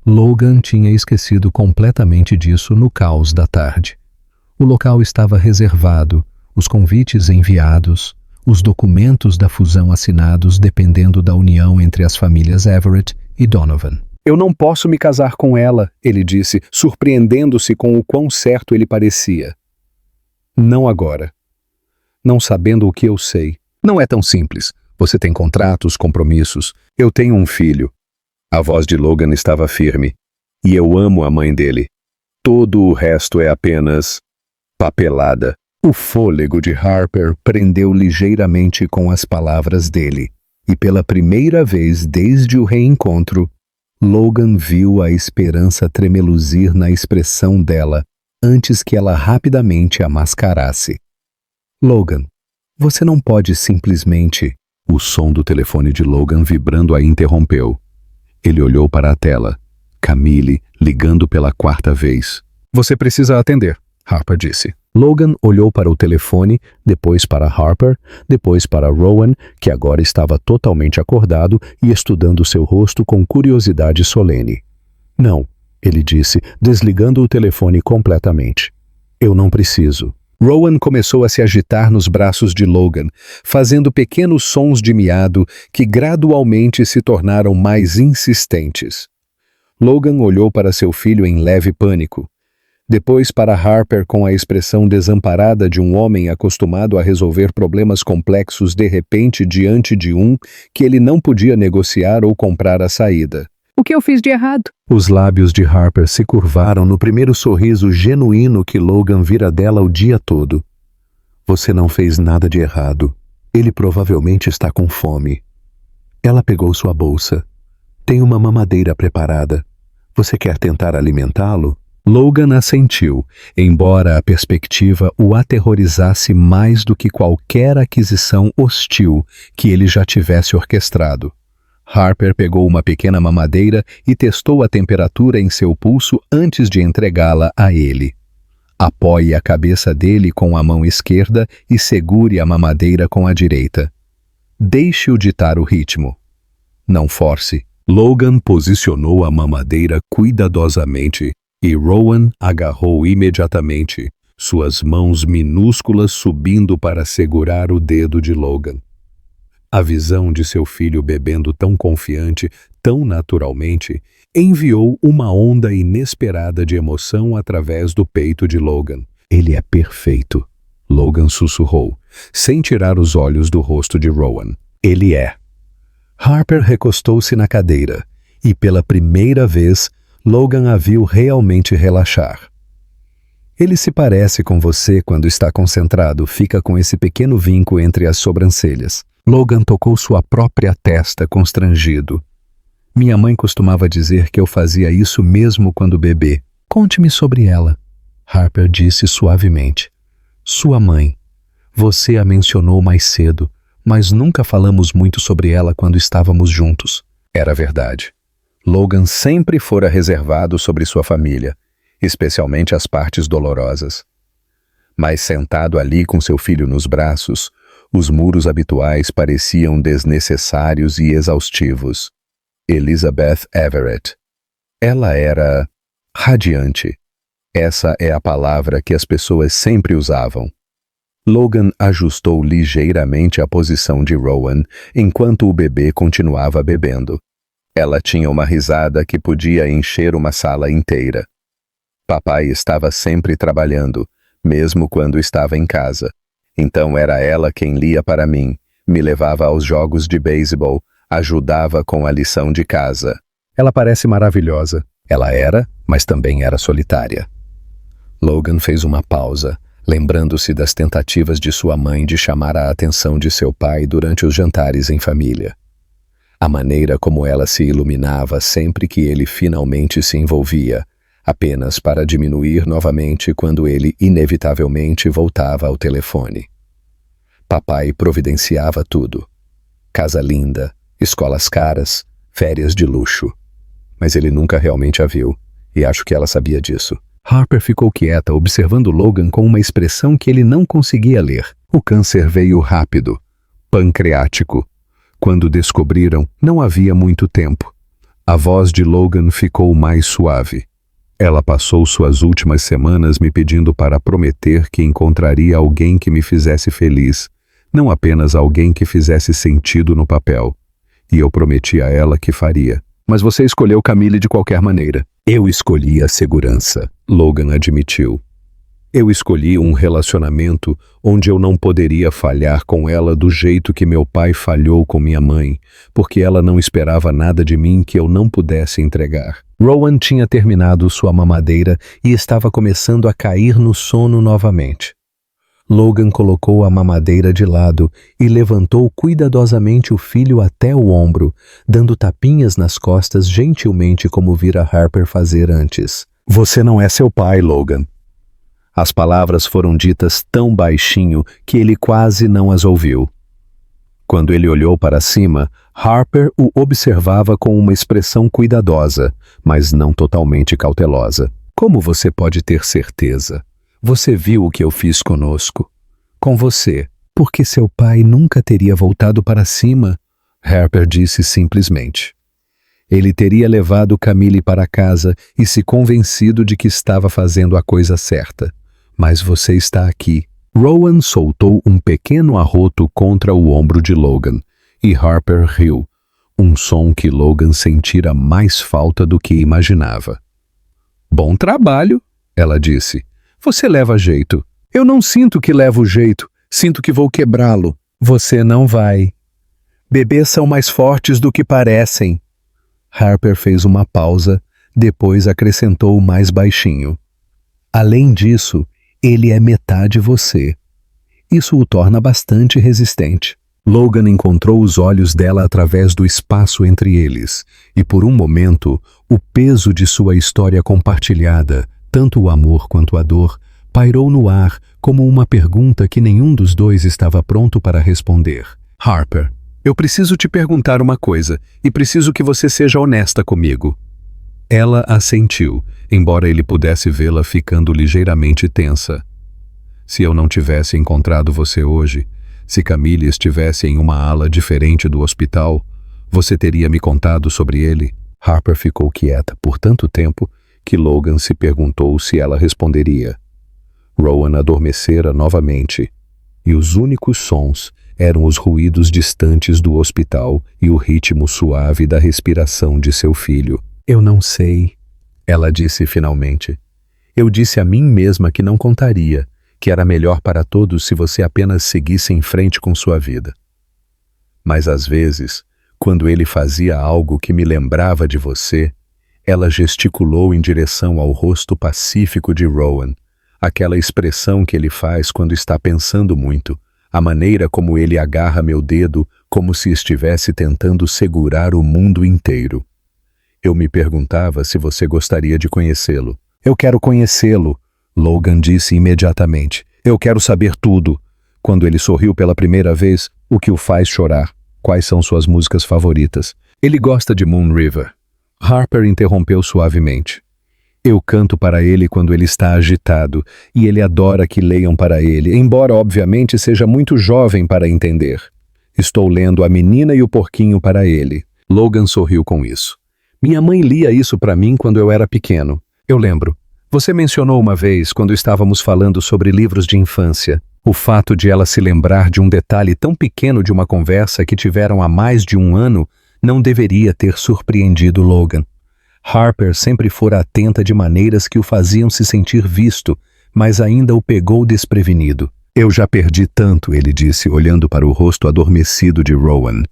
Logan tinha esquecido completamente disso no caos da tarde. O local estava reservado, os convites enviados, os documentos da fusão assinados dependendo da união entre as famílias Everett e Donovan. Eu não posso me casar com ela, ele disse, surpreendendo-se com o quão certo ele parecia. Não agora. Não sabendo o que eu sei. Não é tão simples. Você tem contratos, compromissos. Eu tenho um filho. A voz de Logan estava firme. E eu amo a mãe dele. Todo o resto é apenas papelada. O fôlego de Harper prendeu ligeiramente com as palavras dele. E pela primeira vez desde o reencontro, Logan viu a esperança tremeluzir na expressão dela antes que ela rapidamente a mascarasse. Logan, você não pode simplesmente... O som do telefone de Logan vibrando a interrompeu. Ele olhou para a tela. Camille ligando pela 4ª vez. Você precisa atender, Harper disse. Logan olhou para o telefone, depois para Harper, depois para Rowan, que agora estava totalmente acordado e estudando seu rosto com curiosidade solene. Não, ele disse, desligando o telefone completamente. Eu não preciso. Rowan começou a se agitar nos braços de Logan, fazendo pequenos sons de miado que gradualmente se tornaram mais insistentes. Logan olhou para seu filho em leve pânico. Depois para Harper com a expressão desamparada de um homem acostumado a resolver problemas complexos de repente diante de um que ele não podia negociar ou comprar a saída. O que eu fiz de errado? Os lábios de Harper se curvaram no primeiro sorriso genuíno que Logan vira dela o dia todo. Você não fez nada de errado. Ele provavelmente está com fome. Ela pegou sua bolsa. Tem uma mamadeira preparada. Você quer tentar alimentá-lo? Logan assentiu, embora a perspectiva o aterrorizasse mais do que qualquer aquisição hostil que ele já tivesse orquestrado. Harper pegou uma pequena mamadeira e testou a temperatura em seu pulso antes de entregá-la a ele. Apoie a cabeça dele com a mão esquerda e segure a mamadeira com a direita. Deixe-o ditar o ritmo. Não force. Logan posicionou a mamadeira cuidadosamente e Rowan agarrou imediatamente, suas mãos minúsculas subindo para segurar o dedo de Logan. A visão de seu filho bebendo tão confiante, tão naturalmente, enviou uma onda inesperada de emoção através do peito de Logan. Ele é perfeito, Logan sussurrou, sem tirar os olhos do rosto de Rowan. Ele é. Harper recostou-se na cadeira, e pela primeira vez, Logan a viu realmente relaxar. Ele se parece com você quando está concentrado, fica com esse pequeno vinco entre as sobrancelhas. Logan tocou sua própria testa, constrangido. Minha mãe costumava dizer que eu fazia isso mesmo quando bebê. Conte-me sobre ela, Harper disse suavemente. Sua mãe. Você a mencionou mais cedo, mas nunca falamos muito sobre ela quando estávamos juntos. Era verdade. Logan sempre fora reservado sobre sua família, especialmente as partes dolorosas. Mas sentado ali com seu filho nos braços, os muros habituais pareciam desnecessários e exaustivos. Elizabeth Everett. Ela era radiante. Essa é a palavra que as pessoas sempre usavam. Logan ajustou ligeiramente a posição de Rowan enquanto o bebê continuava bebendo. Ela tinha uma risada que podia encher uma sala inteira. Papai estava sempre trabalhando, mesmo quando estava em casa. Então era ela quem lia para mim, me levava aos jogos de beisebol, ajudava com a lição de casa. Ela parece maravilhosa. Ela era, mas também era solitária. Logan fez uma pausa, lembrando-se das tentativas de sua mãe de chamar a atenção de seu pai durante os jantares em família. A maneira como ela se iluminava sempre que ele finalmente se envolvia, apenas para diminuir novamente quando ele inevitavelmente voltava ao telefone. Papai providenciava tudo. Casa linda, escolas caras, férias de luxo. Mas ele nunca realmente a viu, e acho que ela sabia disso. Harper ficou quieta, observando Logan com uma expressão que ele não conseguia ler. O câncer veio rápido, pancreático. Quando descobriram, não havia muito tempo. A voz de Logan ficou mais suave. Ela passou suas últimas semanas me pedindo para prometer que encontraria alguém que me fizesse feliz, não apenas alguém que fizesse sentido no papel. E eu prometi a ela que faria. Mas você escolheu Camille de qualquer maneira. Eu escolhi a segurança, Logan admitiu. Eu escolhi um relacionamento onde eu não poderia falhar com ela do jeito que meu pai falhou com minha mãe, porque ela não esperava nada de mim que eu não pudesse entregar. Rowan tinha terminado sua mamadeira e estava começando a cair no sono novamente. Logan colocou a mamadeira de lado e levantou cuidadosamente o filho até o ombro, dando tapinhas nas costas gentilmente como vira Harper fazer antes. Você não é seu pai, Logan. As palavras foram ditas tão baixinho que ele quase não as ouviu. Quando ele olhou para cima, Harper o observava com uma expressão cuidadosa, mas não totalmente cautelosa. Como você pode ter certeza? Você viu o que eu fiz conosco. Com você. Porque seu pai nunca teria voltado para cima, Harper disse simplesmente. Ele teria levado Camille para casa e se convencido de que estava fazendo a coisa certa. Mas você está aqui. Rowan soltou um pequeno arroto contra o ombro de Logan, e Harper riu, um som que Logan sentira mais falta do que imaginava. Bom trabalho, ela disse. Você leva jeito. Eu não sinto que levo jeito. Sinto que vou quebrá-lo. Você não vai. Bebês são mais fortes do que parecem. Harper fez uma pausa, depois acrescentou mais baixinho. Além disso, ele é metade você. Isso o torna bastante resistente. Logan encontrou os olhos dela através do espaço entre eles, e por um momento, o peso de sua história compartilhada, tanto o amor quanto a dor, pairou no ar como uma pergunta que nenhum dos dois estava pronto para responder. Harper, eu preciso te perguntar uma coisa, e preciso que você seja honesta comigo. Ela assentiu, embora ele pudesse vê-la ficando ligeiramente tensa. Se eu não tivesse encontrado você hoje, se Camille estivesse em uma ala diferente do hospital, você teria me contado sobre ele? Harper ficou quieta por tanto tempo que Logan se perguntou se ela responderia. Rowan adormecera novamente, e os únicos sons eram os ruídos distantes do hospital e o ritmo suave da respiração de seu filho. Eu não sei, ela disse finalmente. Eu disse a mim mesma que não contaria, que era melhor para todos se você apenas seguisse em frente com sua vida. Mas às vezes, quando ele fazia algo que me lembrava de você, ela gesticulou em direção ao rosto pacífico de Rowan, aquela expressão que ele faz quando está pensando muito, a maneira como ele agarra meu dedo como se estivesse tentando segurar o mundo inteiro. Eu me perguntava se você gostaria de conhecê-lo. Eu quero conhecê-lo, Logan disse imediatamente. Eu quero saber tudo. Quando ele sorriu pela primeira vez, o que o faz chorar? Quais são suas músicas favoritas? Ele gosta de Moon River. Harper interrompeu suavemente. Eu canto para ele quando ele está agitado, e ele adora que leiam para ele, embora obviamente seja muito jovem para entender. Estou lendo A Menina e o Porquinho para ele. Logan sorriu com isso. Minha mãe lia isso para mim quando eu era pequeno. Eu lembro. Você mencionou uma vez, quando estávamos falando sobre livros de infância, o fato de ela se lembrar de um detalhe tão pequeno de uma conversa que tiveram há mais de um ano não deveria ter surpreendido Logan. Harper sempre fora atenta de maneiras que o faziam se sentir visto, mas ainda o pegou desprevenido. Eu já perdi tanto, ele disse, olhando para o rosto adormecido de Rowan.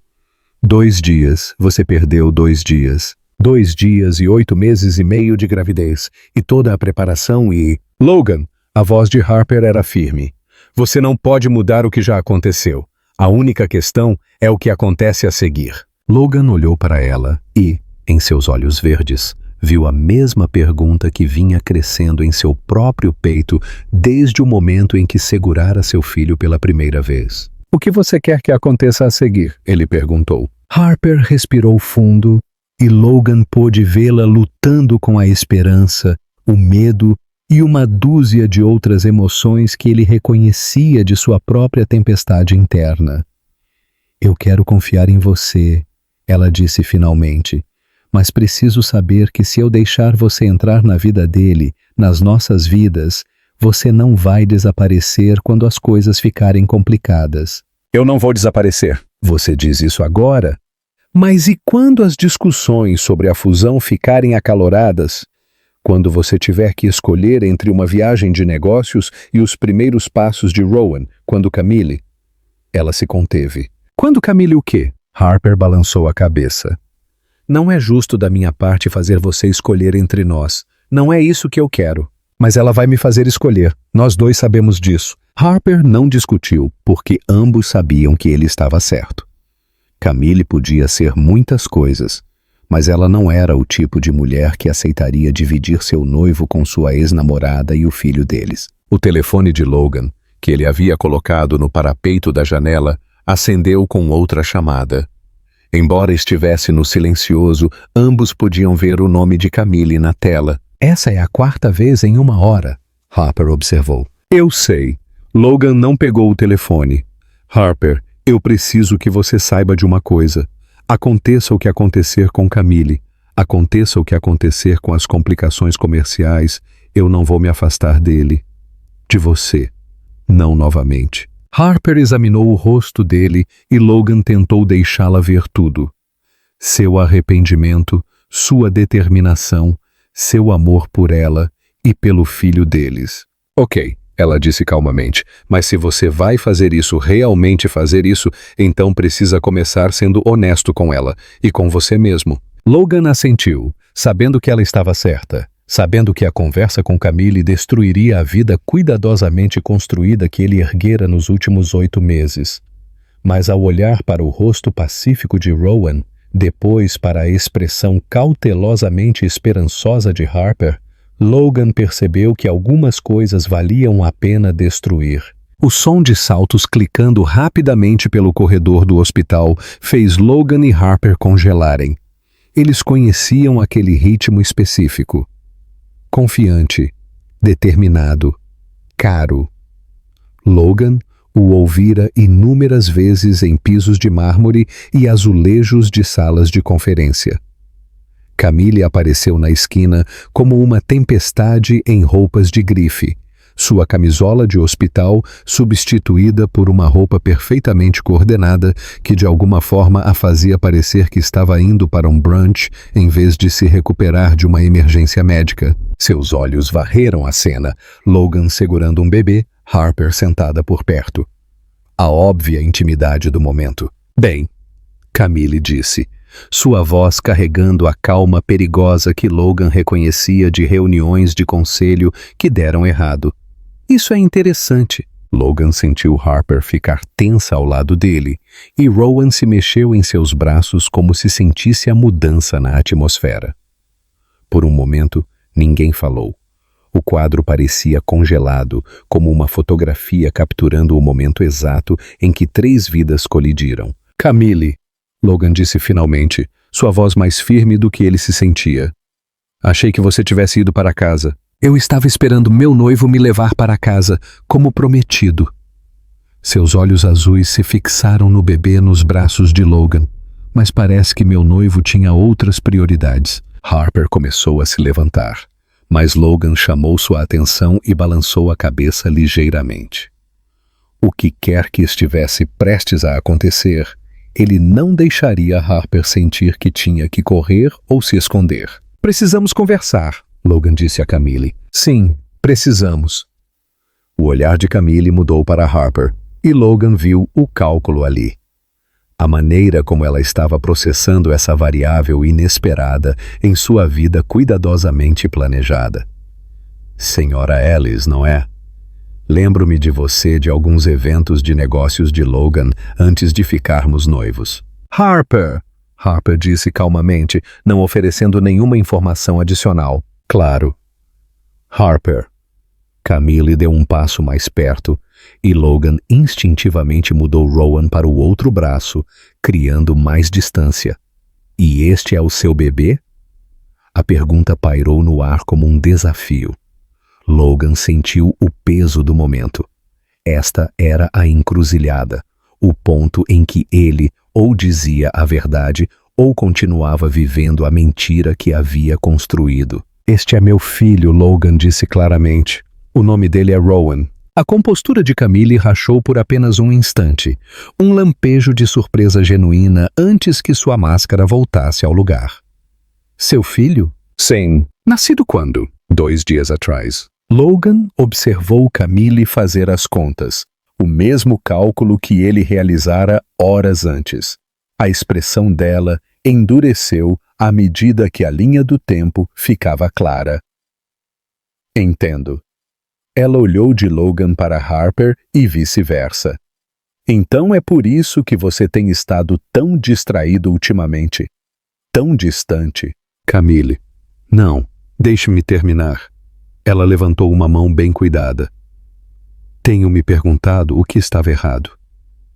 2 dias, você perdeu 2 dias. 2 dias e 8 meses e meio de gravidez, e toda a preparação e... Logan, a voz de Harper era firme. Você não pode mudar o que já aconteceu. A única questão é o que acontece a seguir. Logan olhou para ela e, em seus olhos verdes, viu a mesma pergunta que vinha crescendo em seu próprio peito desde o momento em que segurara seu filho pela primeira vez. O que você quer que aconteça a seguir? Ele perguntou. Harper respirou fundo e Logan pôde vê-la lutando com a esperança, o medo e uma dúzia de outras emoções que ele reconhecia de sua própria tempestade interna. Eu quero confiar em você, ela disse finalmente, mas preciso saber que se eu deixar você entrar na vida dele, nas nossas vidas, você não vai desaparecer quando as coisas ficarem complicadas. Eu não vou desaparecer. Você diz isso agora? Mas e quando as discussões sobre a fusão ficarem acaloradas? Quando você tiver que escolher entre uma viagem de negócios e os primeiros passos de Rowan, quando Camille... Ela se conteve. Quando Camille o quê? Harper balançou a cabeça. Não é justo da minha parte fazer você escolher entre nós. Não é isso que eu quero. Mas ela vai me fazer escolher. Nós dois sabemos disso. Harper não discutiu, porque ambos sabiam que ele estava certo. Camille podia ser muitas coisas, mas ela não era o tipo de mulher que aceitaria dividir seu noivo com sua ex-namorada e o filho deles. O telefone de Logan, que ele havia colocado no parapeito da janela, acendeu com outra chamada. Embora estivesse no silencioso, ambos podiam ver o nome de Camille na tela. Essa é a 4ª vez em 1 hora, Harper observou. Eu sei. Logan não pegou o telefone. Harper, eu preciso que você saiba de uma coisa. Aconteça o que acontecer com Camille, aconteça o que acontecer com as complicações comerciais, eu não vou me afastar dele. De você. Não novamente. Harper examinou o rosto dele e Logan tentou deixá-la ver tudo. Seu arrependimento, sua determinação, seu amor por ela e pelo filho deles. Ok, ela disse calmamente, mas se você vai fazer isso, realmente fazer isso, então precisa começar sendo honesto com ela e com você mesmo. Logan assentiu, sabendo que ela estava certa. Sabendo que a conversa com Camille destruiria a vida cuidadosamente construída que ele erguera nos últimos 8 meses. Mas ao olhar para o rosto pacífico de Rowan, depois para a expressão cautelosamente esperançosa de Harper, Logan percebeu que algumas coisas valiam a pena destruir. O som de saltos clicando rapidamente pelo corredor do hospital fez Logan e Harper congelarem. Eles conheciam aquele ritmo específico. Confiante, determinado, caro. Logan o ouvira inúmeras vezes em pisos de mármore e azulejos de salas de conferência. Camille apareceu na esquina como uma tempestade em roupas de grife, sua camisola de hospital substituída por uma roupa perfeitamente coordenada que de alguma forma a fazia parecer que estava indo para um brunch em vez de se recuperar de uma emergência médica. Seus olhos varreram a cena, Logan segurando um bebê, Harper sentada por perto. A óbvia intimidade do momento. Bem, Camille disse, sua voz carregando a calma perigosa que Logan reconhecia de reuniões de conselho que deram errado. Isso é interessante. Logan sentiu Harper ficar tensa ao lado dele, e Rowan se mexeu em seus braços como se sentisse a mudança na atmosfera. Por um momento, ninguém falou. O quadro parecia congelado, como uma fotografia capturando o momento exato em que 3 vidas colidiram. Camille, Logan disse finalmente, sua voz mais firme do que ele se sentia. Achei que você tivesse ido para casa. Eu estava esperando meu noivo me levar para casa, como prometido. Seus olhos azuis se fixaram no bebê nos braços de Logan, mas parece que meu noivo tinha outras prioridades. Harper começou a se levantar, mas Logan chamou sua atenção e balançou a cabeça ligeiramente. O que quer que estivesse prestes a acontecer, ele não deixaria Harper sentir que tinha que correr ou se esconder. Precisamos conversar, Logan disse a Camille. Sim, precisamos. O olhar de Camille mudou para Harper, e Logan viu o cálculo ali. A maneira como ela estava processando essa variável inesperada em sua vida cuidadosamente planejada. Senhora Alice, não é? Lembro-me de você de alguns eventos de negócios de Logan antes de ficarmos noivos. Harper disse calmamente, não oferecendo nenhuma informação adicional. Claro. Harper. Camille deu um passo mais perto e Logan instintivamente mudou Rowan para o outro braço, criando mais distância. E este é o seu bebê? A pergunta pairou no ar como um desafio. Logan sentiu o peso do momento. Esta era a encruzilhada, o ponto em que ele ou dizia a verdade ou continuava vivendo a mentira que havia construído. Este é meu filho, Logan disse claramente. O nome dele é Rowan. A compostura de Camille rachou por apenas um instante, um lampejo de surpresa genuína antes que sua máscara voltasse ao lugar. Seu filho? Sim. Nascido quando? 2 dias atrás. Logan observou Camille fazer as contas, o mesmo cálculo que ele realizara horas antes. A expressão dela endureceu à medida que a linha do tempo ficava clara. Entendo. Ela olhou de Logan para Harper e vice-versa. Então é por isso que você tem estado tão distraído ultimamente, tão distante. Camille. Não, deixe-me terminar. Ela levantou uma mão bem cuidada. Tenho me perguntado o que estava errado.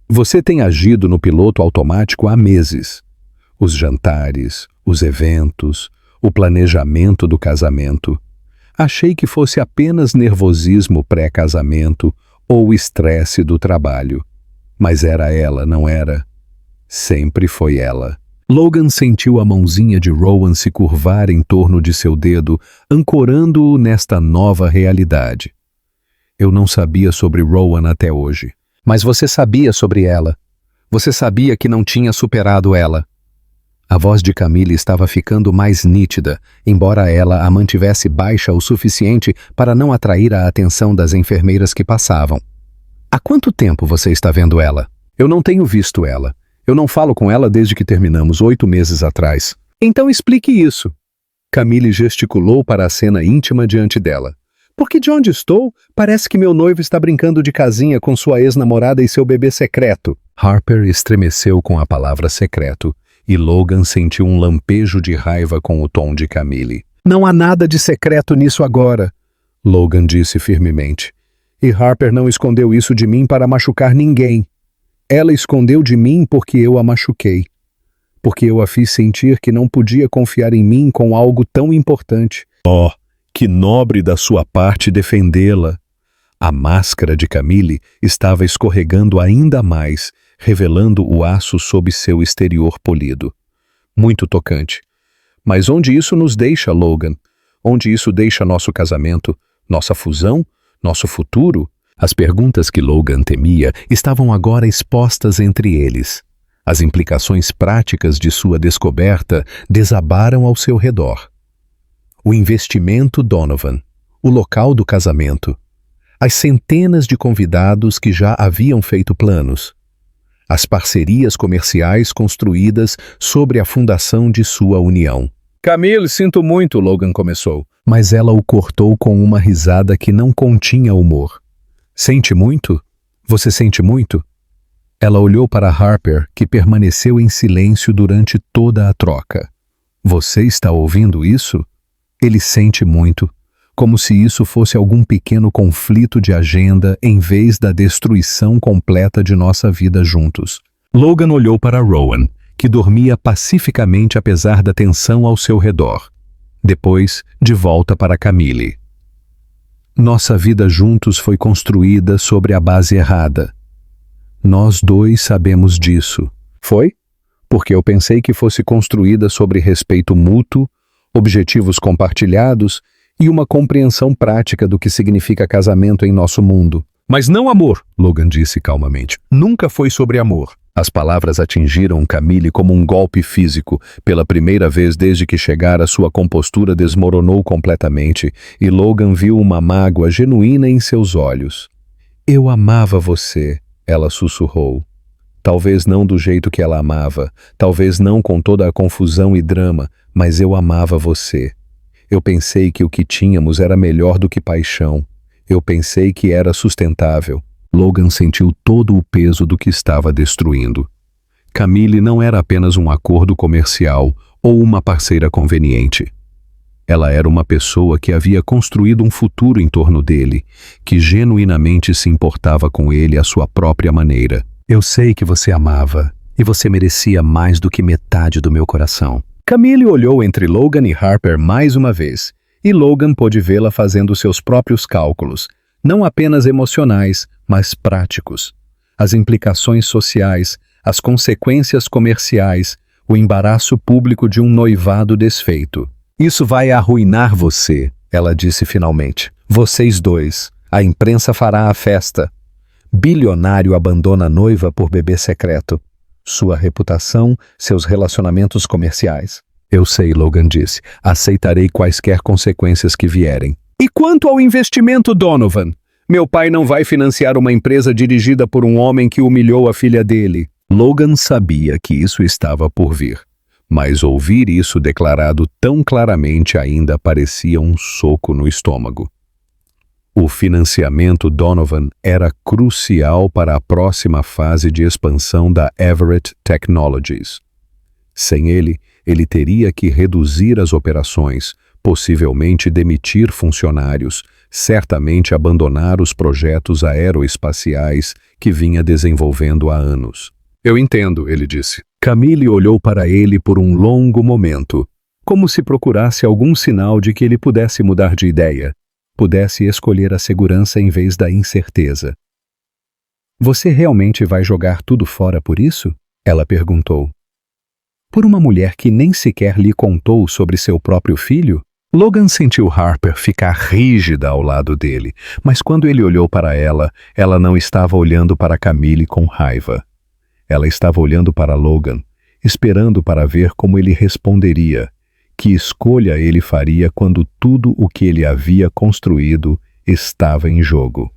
Você tem agido no piloto automático há meses. Os jantares, os eventos, o planejamento do casamento. Achei que fosse apenas nervosismo pré-casamento ou estresse do trabalho. Mas era ela, não era? Sempre foi ela. Logan sentiu a mãozinha de Rowan se curvar em torno de seu dedo, ancorando-o nesta nova realidade. Eu não sabia sobre Rowan até hoje. Mas você sabia sobre ela. Você sabia que não tinha superado ela. A voz de Camille estava ficando mais nítida, embora ela a mantivesse baixa o suficiente para não atrair a atenção das enfermeiras que passavam. Há quanto tempo você está vendo ela? Eu não tenho visto ela. Eu não falo com ela desde que terminamos 8 meses atrás. Então explique isso. Camille gesticulou para a cena íntima diante dela. Porque de onde estou, parece que meu noivo está brincando de casinha com sua ex-namorada e seu bebê secreto. Harper estremeceu com a palavra secreto, e Logan sentiu um lampejo de raiva com o tom de Camille. Não há nada de secreto nisso agora, Logan disse firmemente. E Harper não escondeu isso de mim para machucar ninguém. Ela escondeu de mim porque eu a machuquei. Porque eu a fiz sentir que não podia confiar em mim com algo tão importante. Oh, que nobre da sua parte defendê-la. A máscara de Camille estava escorregando ainda mais, revelando o aço sob seu exterior polido. Muito tocante. Mas onde isso nos deixa, Logan? Onde isso deixa nosso casamento, nossa fusão, nosso futuro? As perguntas que Logan temia estavam agora expostas entre eles. As implicações práticas de sua descoberta desabaram ao seu redor. O investimento Donovan, o local do casamento, as centenas de convidados que já haviam feito planos, as parcerias comerciais construídas sobre a fundação de sua união. Camille, sinto muito, Logan começou. Mas ela o cortou com uma risada que não continha humor. Sente muito? Você sente muito? Ela olhou para Harper, que permaneceu em silêncio durante toda a troca. Você está ouvindo isso? Ele sente muito, como se isso fosse algum pequeno conflito de agenda em vez da destruição completa de nossa vida juntos. Logan olhou para Rowan, que dormia pacificamente apesar da tensão ao seu redor. Depois, de volta para Camille. Nossa vida juntos foi construída sobre a base errada. Nós dois sabemos disso. Foi? Porque eu pensei que fosse construída sobre respeito mútuo, objetivos compartilhados e uma compreensão prática do que significa casamento em nosso mundo. Mas não amor, Logan disse calmamente. Nunca foi sobre amor. As palavras atingiram Camille como um golpe físico. Pela primeira vez desde que chegara, sua compostura desmoronou completamente e Logan viu uma mágoa genuína em seus olhos. Eu amava você, ela sussurrou. Talvez não do jeito que ela amava, talvez não com toda a confusão e drama, mas eu amava você. Eu pensei que o que tínhamos era melhor do que paixão. Eu pensei que era sustentável. Logan sentiu todo o peso do que estava destruindo. Camille não era apenas um acordo comercial ou uma parceira conveniente. Ela era uma pessoa que havia construído um futuro em torno dele, que genuinamente se importava com ele à sua própria maneira. Eu sei que você amava, e você merecia mais do que metade do meu coração. Camille olhou entre Logan e Harper mais uma vez, e Logan pôde vê-la fazendo seus próprios cálculos, não apenas emocionais, mas práticos. As implicações sociais, as consequências comerciais, o embaraço público de um noivado desfeito. Isso vai arruinar você, ela disse finalmente. Vocês dois. A imprensa fará a festa. Bilionário abandona a noiva por bebê secreto. Sua reputação, seus relacionamentos comerciais. Eu sei, Logan disse. Aceitarei quaisquer consequências que vierem. E quanto ao investimento, Donovan? Meu pai não vai financiar uma empresa dirigida por um homem que humilhou a filha dele. Logan sabia que isso estava por vir, mas ouvir isso declarado tão claramente ainda parecia um soco no estômago. O financiamento Donovan era crucial para a próxima fase de expansão da Everett Technologies. Sem ele teria que reduzir as operações, possivelmente demitir funcionários, certamente abandonar os projetos aeroespaciais que vinha desenvolvendo há anos. Eu entendo, ele disse. Camille olhou para ele por um longo momento, como se procurasse algum sinal de que ele pudesse mudar de ideia, pudesse escolher a segurança em vez da incerteza. Você realmente vai jogar tudo fora por isso? Ela perguntou. Por uma mulher que nem sequer lhe contou sobre seu próprio filho? Logan sentiu Harper ficar rígida ao lado dele, mas quando ele olhou para ela, ela não estava olhando para Camille com raiva. Ela estava olhando para Logan, esperando para ver como ele responderia, que escolha ele faria quando tudo o que ele havia construído estava em jogo.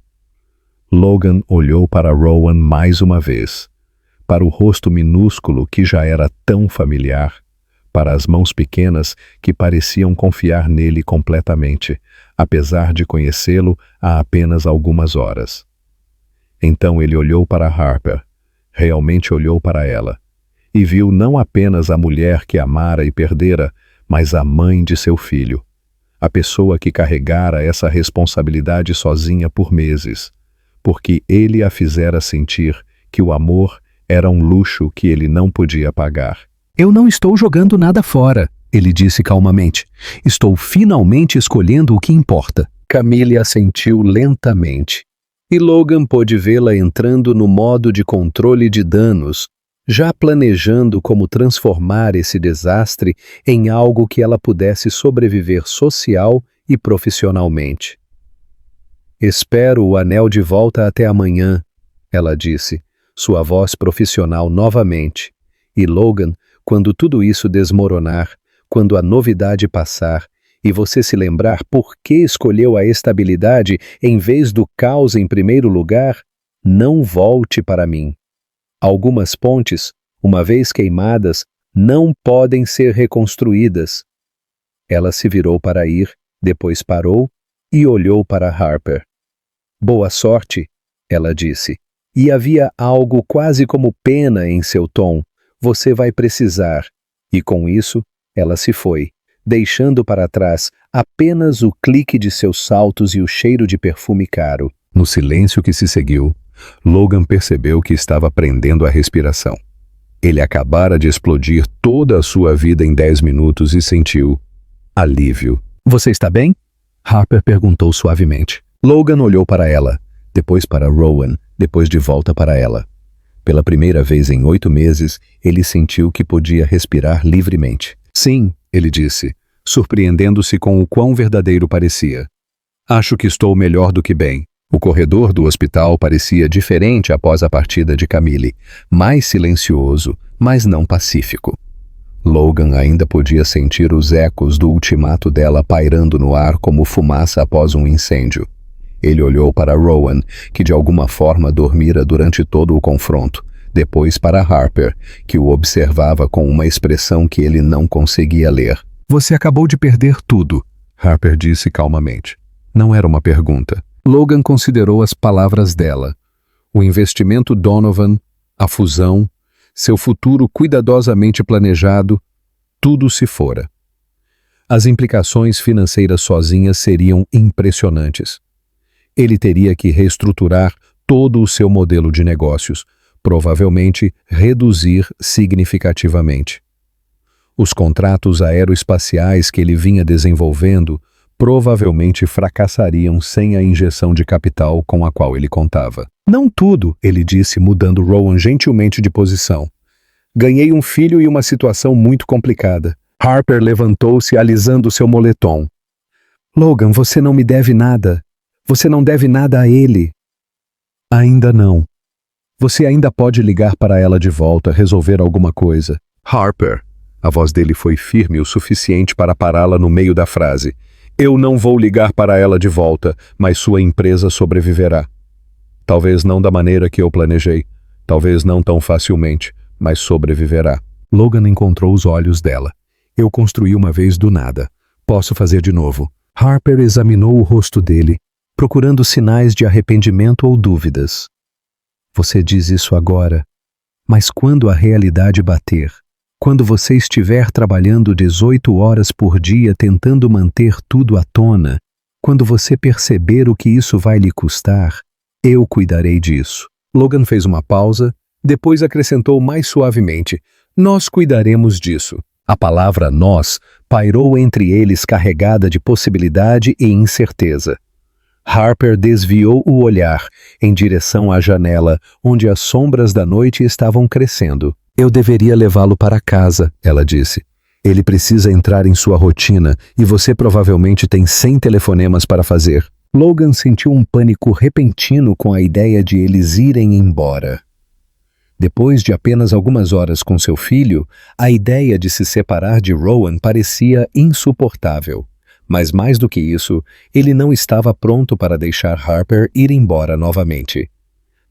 Logan olhou para Rowan mais uma vez, para o rosto minúsculo que já era tão familiar, para as mãos pequenas que pareciam confiar nele completamente, apesar de conhecê-lo há apenas algumas horas. Então ele olhou para Harper, realmente olhou para ela, e viu não apenas a mulher que amara e perdera, mas a mãe de seu filho, a pessoa que carregara essa responsabilidade sozinha por meses, porque ele a fizera sentir que o amor era um luxo que ele não podia pagar. Eu não estou jogando nada fora, ele disse calmamente. Estou finalmente escolhendo o que importa. Camille assentiu lentamente, e Logan pôde vê-la entrando no modo de controle de danos, já planejando como transformar esse desastre em algo que ela pudesse sobreviver social e profissionalmente. Espero o anel de volta até amanhã, ela disse, sua voz profissional novamente, e Logan, quando tudo isso desmoronar, quando a novidade passar, e você se lembrar por que escolheu a estabilidade em vez do caos em primeiro lugar, não volte para mim. Algumas pontes, uma vez queimadas, não podem ser reconstruídas. Ela se virou para ir, depois parou e olhou para Harper. Boa sorte, ela disse, e havia algo quase como pena em seu tom. Você vai precisar. E com isso, ela se foi, deixando para trás apenas o clique de seus saltos e o cheiro de perfume caro. No silêncio que se seguiu, Logan percebeu que estava prendendo a respiração. Ele acabara de explodir toda a sua vida em 10 minutos e sentiu alívio. Você está bem? Harper perguntou suavemente. Logan olhou para ela, depois para Rowan, depois de volta para ela. Pela primeira vez em 8 meses, ele sentiu que podia respirar livremente. Sim, ele disse, surpreendendo-se com o quão verdadeiro parecia. Acho que estou melhor do que bem. O corredor do hospital parecia diferente após a partida de Camille, mais silencioso, mas não pacífico. Logan ainda podia sentir os ecos do ultimato dela pairando no ar como fumaça após um incêndio. Ele olhou para Rowan, que de alguma forma dormira durante todo o confronto, depois para Harper, que o observava com uma expressão que ele não conseguia ler. Você acabou de perder tudo, Harper disse calmamente. Não era uma pergunta. Logan considerou as palavras dela. O investimento Donovan, a fusão, seu futuro cuidadosamente planejado, tudo se fora. As implicações financeiras sozinhas seriam impressionantes. Ele teria que reestruturar todo o seu modelo de negócios, provavelmente reduzir significativamente. Os contratos aeroespaciais que ele vinha desenvolvendo provavelmente fracassariam sem a injeção de capital com a qual ele contava. Não tudo, ele disse, mudando Rowan gentilmente de posição. Ganhei um filho e uma situação muito complicada. Harper levantou-se alisando seu moletom. Logan, você não me deve nada. Você não deve nada a ele. Ainda não. Você ainda pode ligar para ela de volta, resolver alguma coisa. Harper. A voz dele foi firme o suficiente para pará-la no meio da frase. Eu não vou ligar para ela de volta, mas sua empresa sobreviverá. Talvez não da maneira que eu planejei. Talvez não tão facilmente, mas sobreviverá. Logan encontrou os olhos dela. Eu construí uma vez do nada. Posso fazer de novo. Harper examinou o rosto dele, procurando sinais de arrependimento ou dúvidas. Você diz isso agora, mas quando a realidade bater, quando você estiver trabalhando 18 horas por dia tentando manter tudo à tona, quando você perceber o que isso vai lhe custar, eu cuidarei disso. Logan fez uma pausa, depois acrescentou mais suavemente, nós cuidaremos disso. A palavra nós pairou entre eles carregada de possibilidade e incerteza. Harper desviou o olhar em direção à janela, onde as sombras da noite estavam crescendo. Eu deveria levá-lo para casa, ela disse. Ele precisa entrar em sua rotina e você provavelmente tem 100 telefonemas para fazer. Logan sentiu um pânico repentino com a ideia de eles irem embora. Depois de apenas algumas horas com seu filho, a ideia de se separar de Rowan parecia insuportável. Mas mais do que isso, ele não estava pronto para deixar Harper ir embora novamente.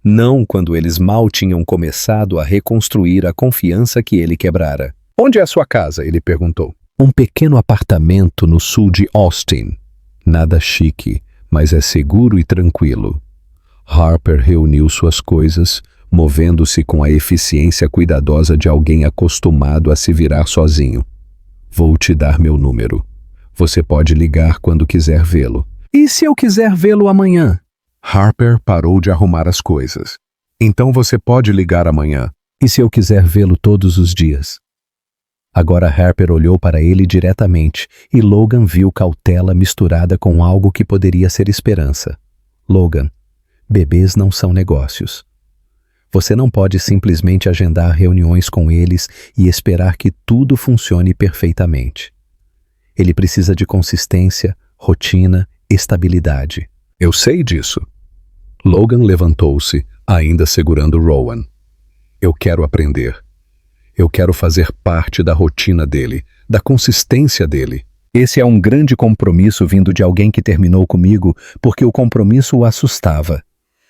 Não quando eles mal tinham começado a reconstruir a confiança que ele quebrara. Onde é a sua casa? Ele perguntou. Um pequeno apartamento no sul de Austin. Nada chique, mas é seguro e tranquilo. Harper reuniu suas coisas, movendo-se com a eficiência cuidadosa de alguém acostumado a se virar sozinho. Vou te dar meu número. Você pode ligar quando quiser vê-lo. E se eu quiser vê-lo amanhã? Harper parou de arrumar as coisas. Então você pode ligar amanhã. E se eu quiser vê-lo todos os dias? Agora Harper olhou para ele diretamente e Logan viu cautela misturada com algo que poderia ser esperança. Logan, bebês não são negócios. Você não pode simplesmente agendar reuniões com eles e esperar que tudo funcione perfeitamente. Ele precisa de consistência, rotina, estabilidade. Eu sei disso. Logan levantou-se, ainda segurando Rowan. Eu quero aprender. Eu quero fazer parte da rotina dele, da consistência dele. Esse é um grande compromisso vindo de alguém que terminou comigo porque o compromisso o assustava.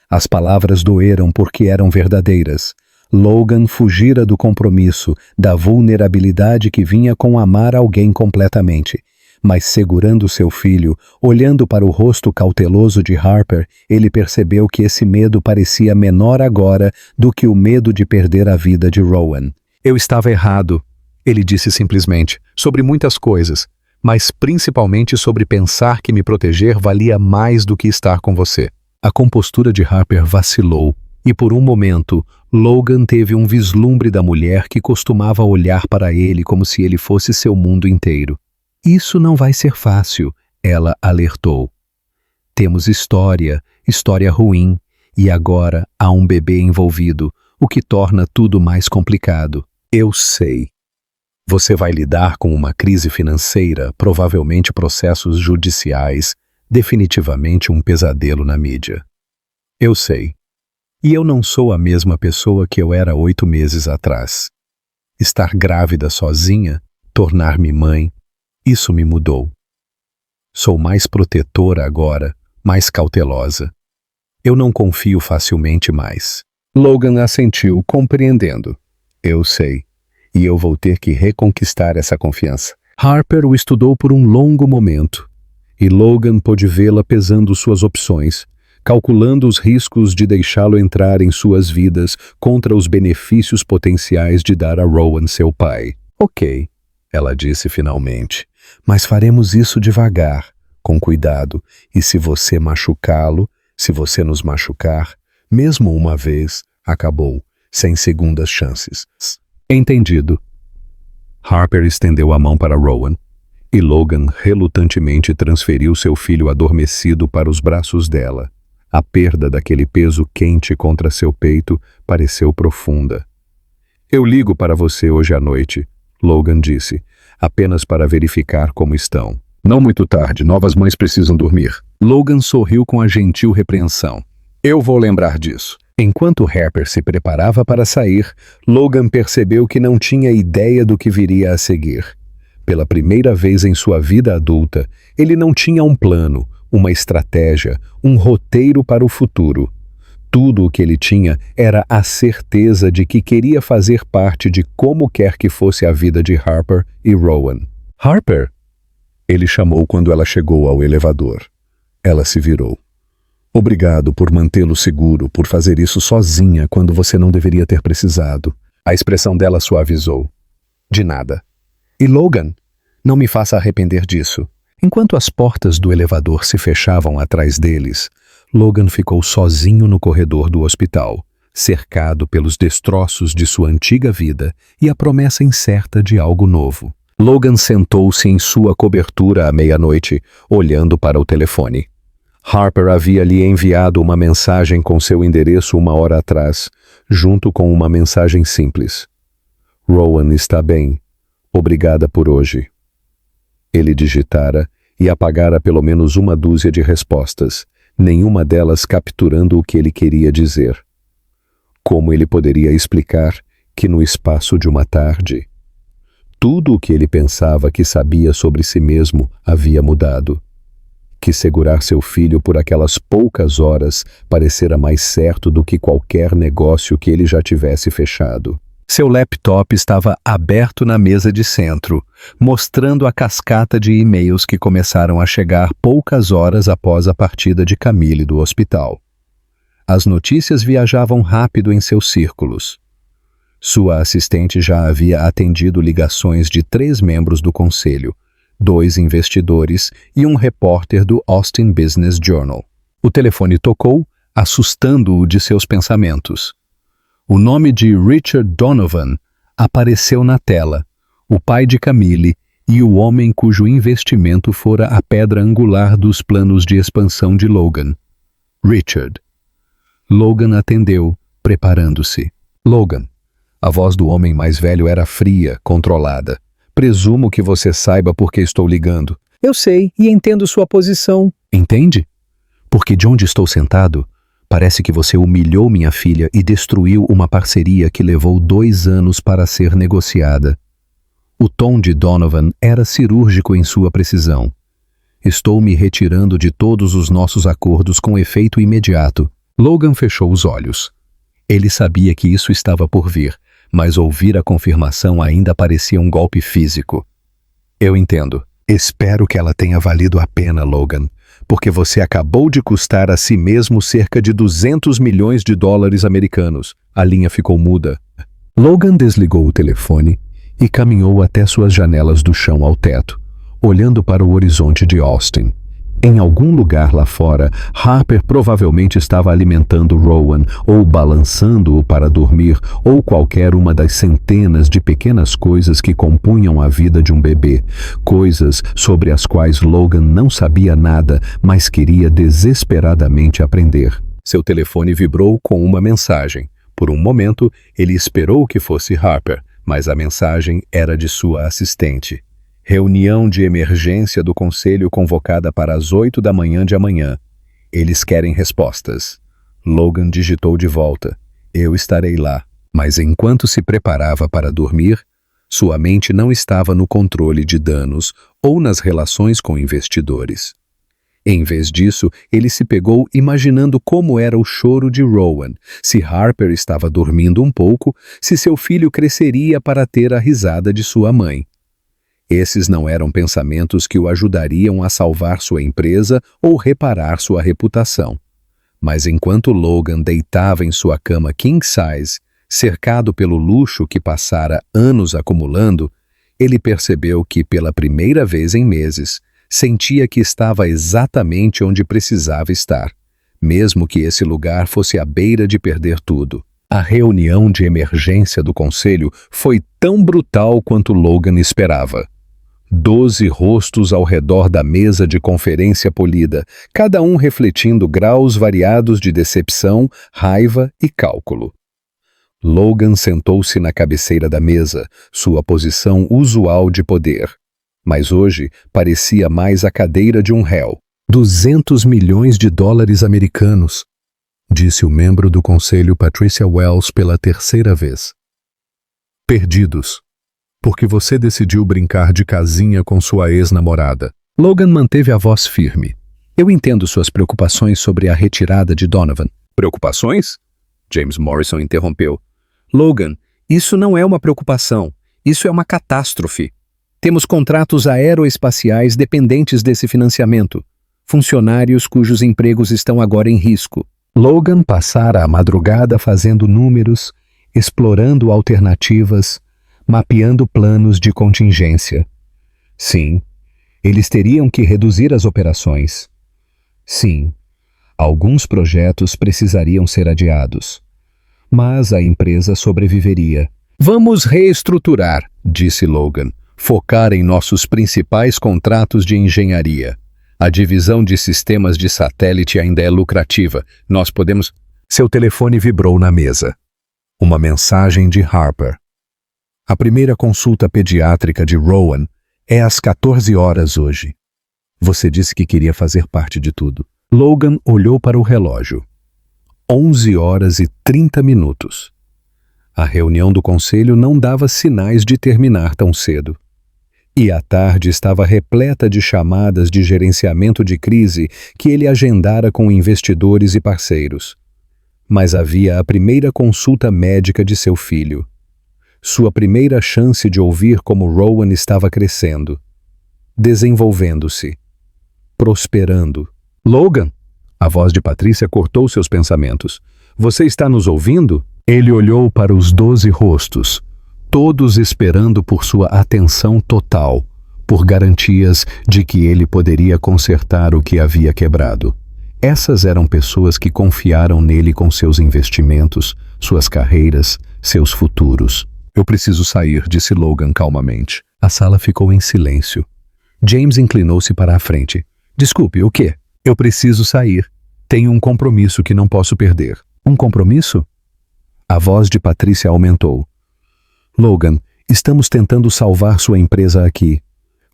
As palavras doeram porque eram verdadeiras. Logan fugira do compromisso, da vulnerabilidade que vinha com amar alguém completamente. Mas segurando seu filho, olhando para o rosto cauteloso de Harper, ele percebeu que esse medo parecia menor agora do que o medo de perder a vida de Rowan. Eu estava errado, ele disse simplesmente, sobre muitas coisas, mas principalmente sobre pensar que me proteger valia mais do que estar com você. A compostura de Harper vacilou, e por um momento, Logan teve um vislumbre da mulher que costumava olhar para ele como se ele fosse seu mundo inteiro. Isso não vai ser fácil, ela alertou. Temos história ruim, e agora há um bebê envolvido, o que torna tudo mais complicado. Eu sei. Você vai lidar com uma crise financeira, provavelmente processos judiciais, definitivamente um pesadelo na mídia. Eu sei. E eu não sou a mesma pessoa que eu era 8 meses atrás. Estar grávida sozinha, tornar-me mãe, isso me mudou. Sou mais protetora agora, mais cautelosa. Eu não confio facilmente mais. Logan assentiu, compreendendo. Eu sei. E eu vou ter que reconquistar essa confiança. Harper o estudou por um longo momento. E Logan pôde vê-la pesando suas opções, calculando os riscos de deixá-lo entrar em suas vidas contra os benefícios potenciais de dar a Rowan seu pai. Ok, ela disse finalmente, mas faremos isso devagar, com cuidado, e se você machucá-lo, se você nos machucar, mesmo uma vez, acabou, sem segundas chances. Entendido. Harper estendeu a mão para Rowan, e Logan relutantemente transferiu seu filho adormecido para os braços dela. A perda daquele peso quente contra seu peito pareceu profunda. Eu ligo para você hoje à noite, Logan disse, apenas para verificar como estão. Não muito tarde, novas mães precisam dormir. Logan sorriu com a gentil repreensão. Eu vou lembrar disso. Enquanto Harper se preparava para sair, Logan percebeu que não tinha ideia do que viria a seguir. Pela primeira vez em sua vida adulta, ele não tinha um plano, uma estratégia, um roteiro para o futuro. Tudo o que ele tinha era a certeza de que queria fazer parte de como quer que fosse a vida de Harper e Rowan. Harper! Ele chamou quando ela chegou ao elevador. Ela se virou. Obrigado por mantê-lo seguro, por fazer isso sozinha quando você não deveria ter precisado. A expressão dela suavizou. De nada. E Logan, não me faça arrepender disso. Enquanto as portas do elevador se fechavam atrás deles, Logan ficou sozinho no corredor do hospital, cercado pelos destroços de sua antiga vida e a promessa incerta de algo novo. Logan sentou-se em sua cobertura à meia-noite, olhando para o telefone. Harper havia lhe enviado uma mensagem com seu endereço 1 hora atrás, junto com uma mensagem simples. Rowan está bem. Obrigada por hoje. Ele digitara e apagara pelo menos 1 dúzia de respostas, nenhuma delas capturando o que ele queria dizer. Como ele poderia explicar que no espaço de uma tarde, tudo o que ele pensava que sabia sobre si mesmo havia mudado? Que segurar seu filho por aquelas poucas horas parecera mais certo do que qualquer negócio que ele já tivesse fechado. Seu laptop estava aberto na mesa de centro, mostrando a cascata de e-mails que começaram a chegar poucas horas após a partida de Camille do hospital. As notícias viajavam rápido em seus círculos. Sua assistente já havia atendido ligações de 3 membros do conselho, 2 investidores e um repórter do Austin Business Journal. O telefone tocou, assustando-o de seus pensamentos. O nome de Richard Donovan apareceu na tela, o pai de Camille e o homem cujo investimento fora a pedra angular dos planos de expansão de Logan. Richard. Logan atendeu, preparando-se. Logan. A voz do homem mais velho era fria, controlada. Presumo que você saiba por que estou ligando. Eu sei e entendo sua posição. Entende? Porque de onde estou sentado, parece que você humilhou minha filha e destruiu uma parceria que levou 2 anos para ser negociada. O tom de Donovan era cirúrgico em sua precisão. Estou me retirando de todos os nossos acordos com efeito imediato. Logan fechou os olhos. Ele sabia que isso estava por vir, mas ouvir a confirmação ainda parecia um golpe físico. Eu entendo. Espero que ela tenha valido a pena, Logan, porque você acabou de custar a si mesmo cerca de 200 milhões de dólares americanos. A linha ficou muda. Logan desligou o telefone e caminhou até suas janelas do chão ao teto, olhando para o horizonte de Austin. Em algum lugar lá fora, Harper provavelmente estava alimentando Rowan, ou balançando-o para dormir, ou qualquer uma das centenas de pequenas coisas que compunham a vida de um bebê, coisas sobre as quais Logan não sabia nada, mas queria desesperadamente aprender. Seu telefone vibrou com uma mensagem. Por um momento, ele esperou que fosse Harper, mas a mensagem era de sua assistente. Reunião de emergência do conselho convocada para as 8 da manhã de amanhã. Eles querem respostas. Logan digitou de volta. Eu estarei lá. Mas enquanto se preparava para dormir, sua mente não estava no controle de danos ou nas relações com investidores. Em vez disso, ele se pegou imaginando como era o choro de Rowan, se Harper estava dormindo um pouco, se seu filho cresceria para ter a risada de sua mãe. Esses não eram pensamentos que o ajudariam a salvar sua empresa ou reparar sua reputação. Mas enquanto Logan deitava em sua cama king size, cercado pelo luxo que passara anos acumulando, ele percebeu que, pela primeira vez em meses, sentia que estava exatamente onde precisava estar, mesmo que esse lugar fosse à beira de perder tudo. A reunião de emergência do conselho foi tão brutal quanto Logan esperava. 12 rostos ao redor da mesa de conferência polida, cada um refletindo graus variados de decepção, raiva e cálculo. Logan sentou-se na cabeceira da mesa, sua posição usual de poder. Mas hoje parecia mais a cadeira de um réu. 200 milhões de dólares americanos, disse o membro do conselho Patricia Wells pela terceira vez. Perdidos, porque você decidiu brincar de casinha com sua ex-namorada. Logan manteve a voz firme. Eu entendo suas preocupações sobre a retirada de Donovan. Preocupações? James Morrison interrompeu. Logan, isso não é uma preocupação. Isso é uma catástrofe. Temos contratos aeroespaciais dependentes desse financiamento. Funcionários cujos empregos estão agora em risco. Logan passara a madrugada fazendo números, explorando alternativas, mapeando planos de contingência. Sim, eles teriam que reduzir as operações. Sim, alguns projetos precisariam ser adiados. Mas a empresa sobreviveria. Vamos reestruturar, disse Logan. Focar em nossos principais contratos de engenharia. A divisão de sistemas de satélite ainda é lucrativa. Nós podemos... Seu telefone vibrou na mesa. Uma mensagem de Harper. A primeira consulta pediátrica de Rowan é às 14 horas hoje. Você disse que queria fazer parte de tudo. Logan olhou para o relógio. 11 horas e 30 minutos. A reunião do conselho não dava sinais de terminar tão cedo. E a tarde estava repleta de chamadas de gerenciamento de crise que ele agendara com investidores e parceiros. Mas havia a primeira consulta médica de seu filho. Sua primeira chance de ouvir como Rowan estava crescendo, desenvolvendo-se, prosperando. Logan, a voz de Patrícia cortou seus pensamentos. Você está nos ouvindo? Ele olhou para os 12 rostos, todos esperando por sua atenção total, por garantias de que ele poderia consertar o que havia quebrado. Essas eram pessoas que confiaram nele com seus investimentos, suas carreiras, seus futuros. Eu preciso sair, disse Logan calmamente. A sala ficou em silêncio. James inclinou-se para a frente. Desculpe, o quê? Eu preciso sair. Tenho um compromisso que não posso perder. Um compromisso? A voz de Patrícia aumentou. Logan, estamos tentando salvar sua empresa aqui.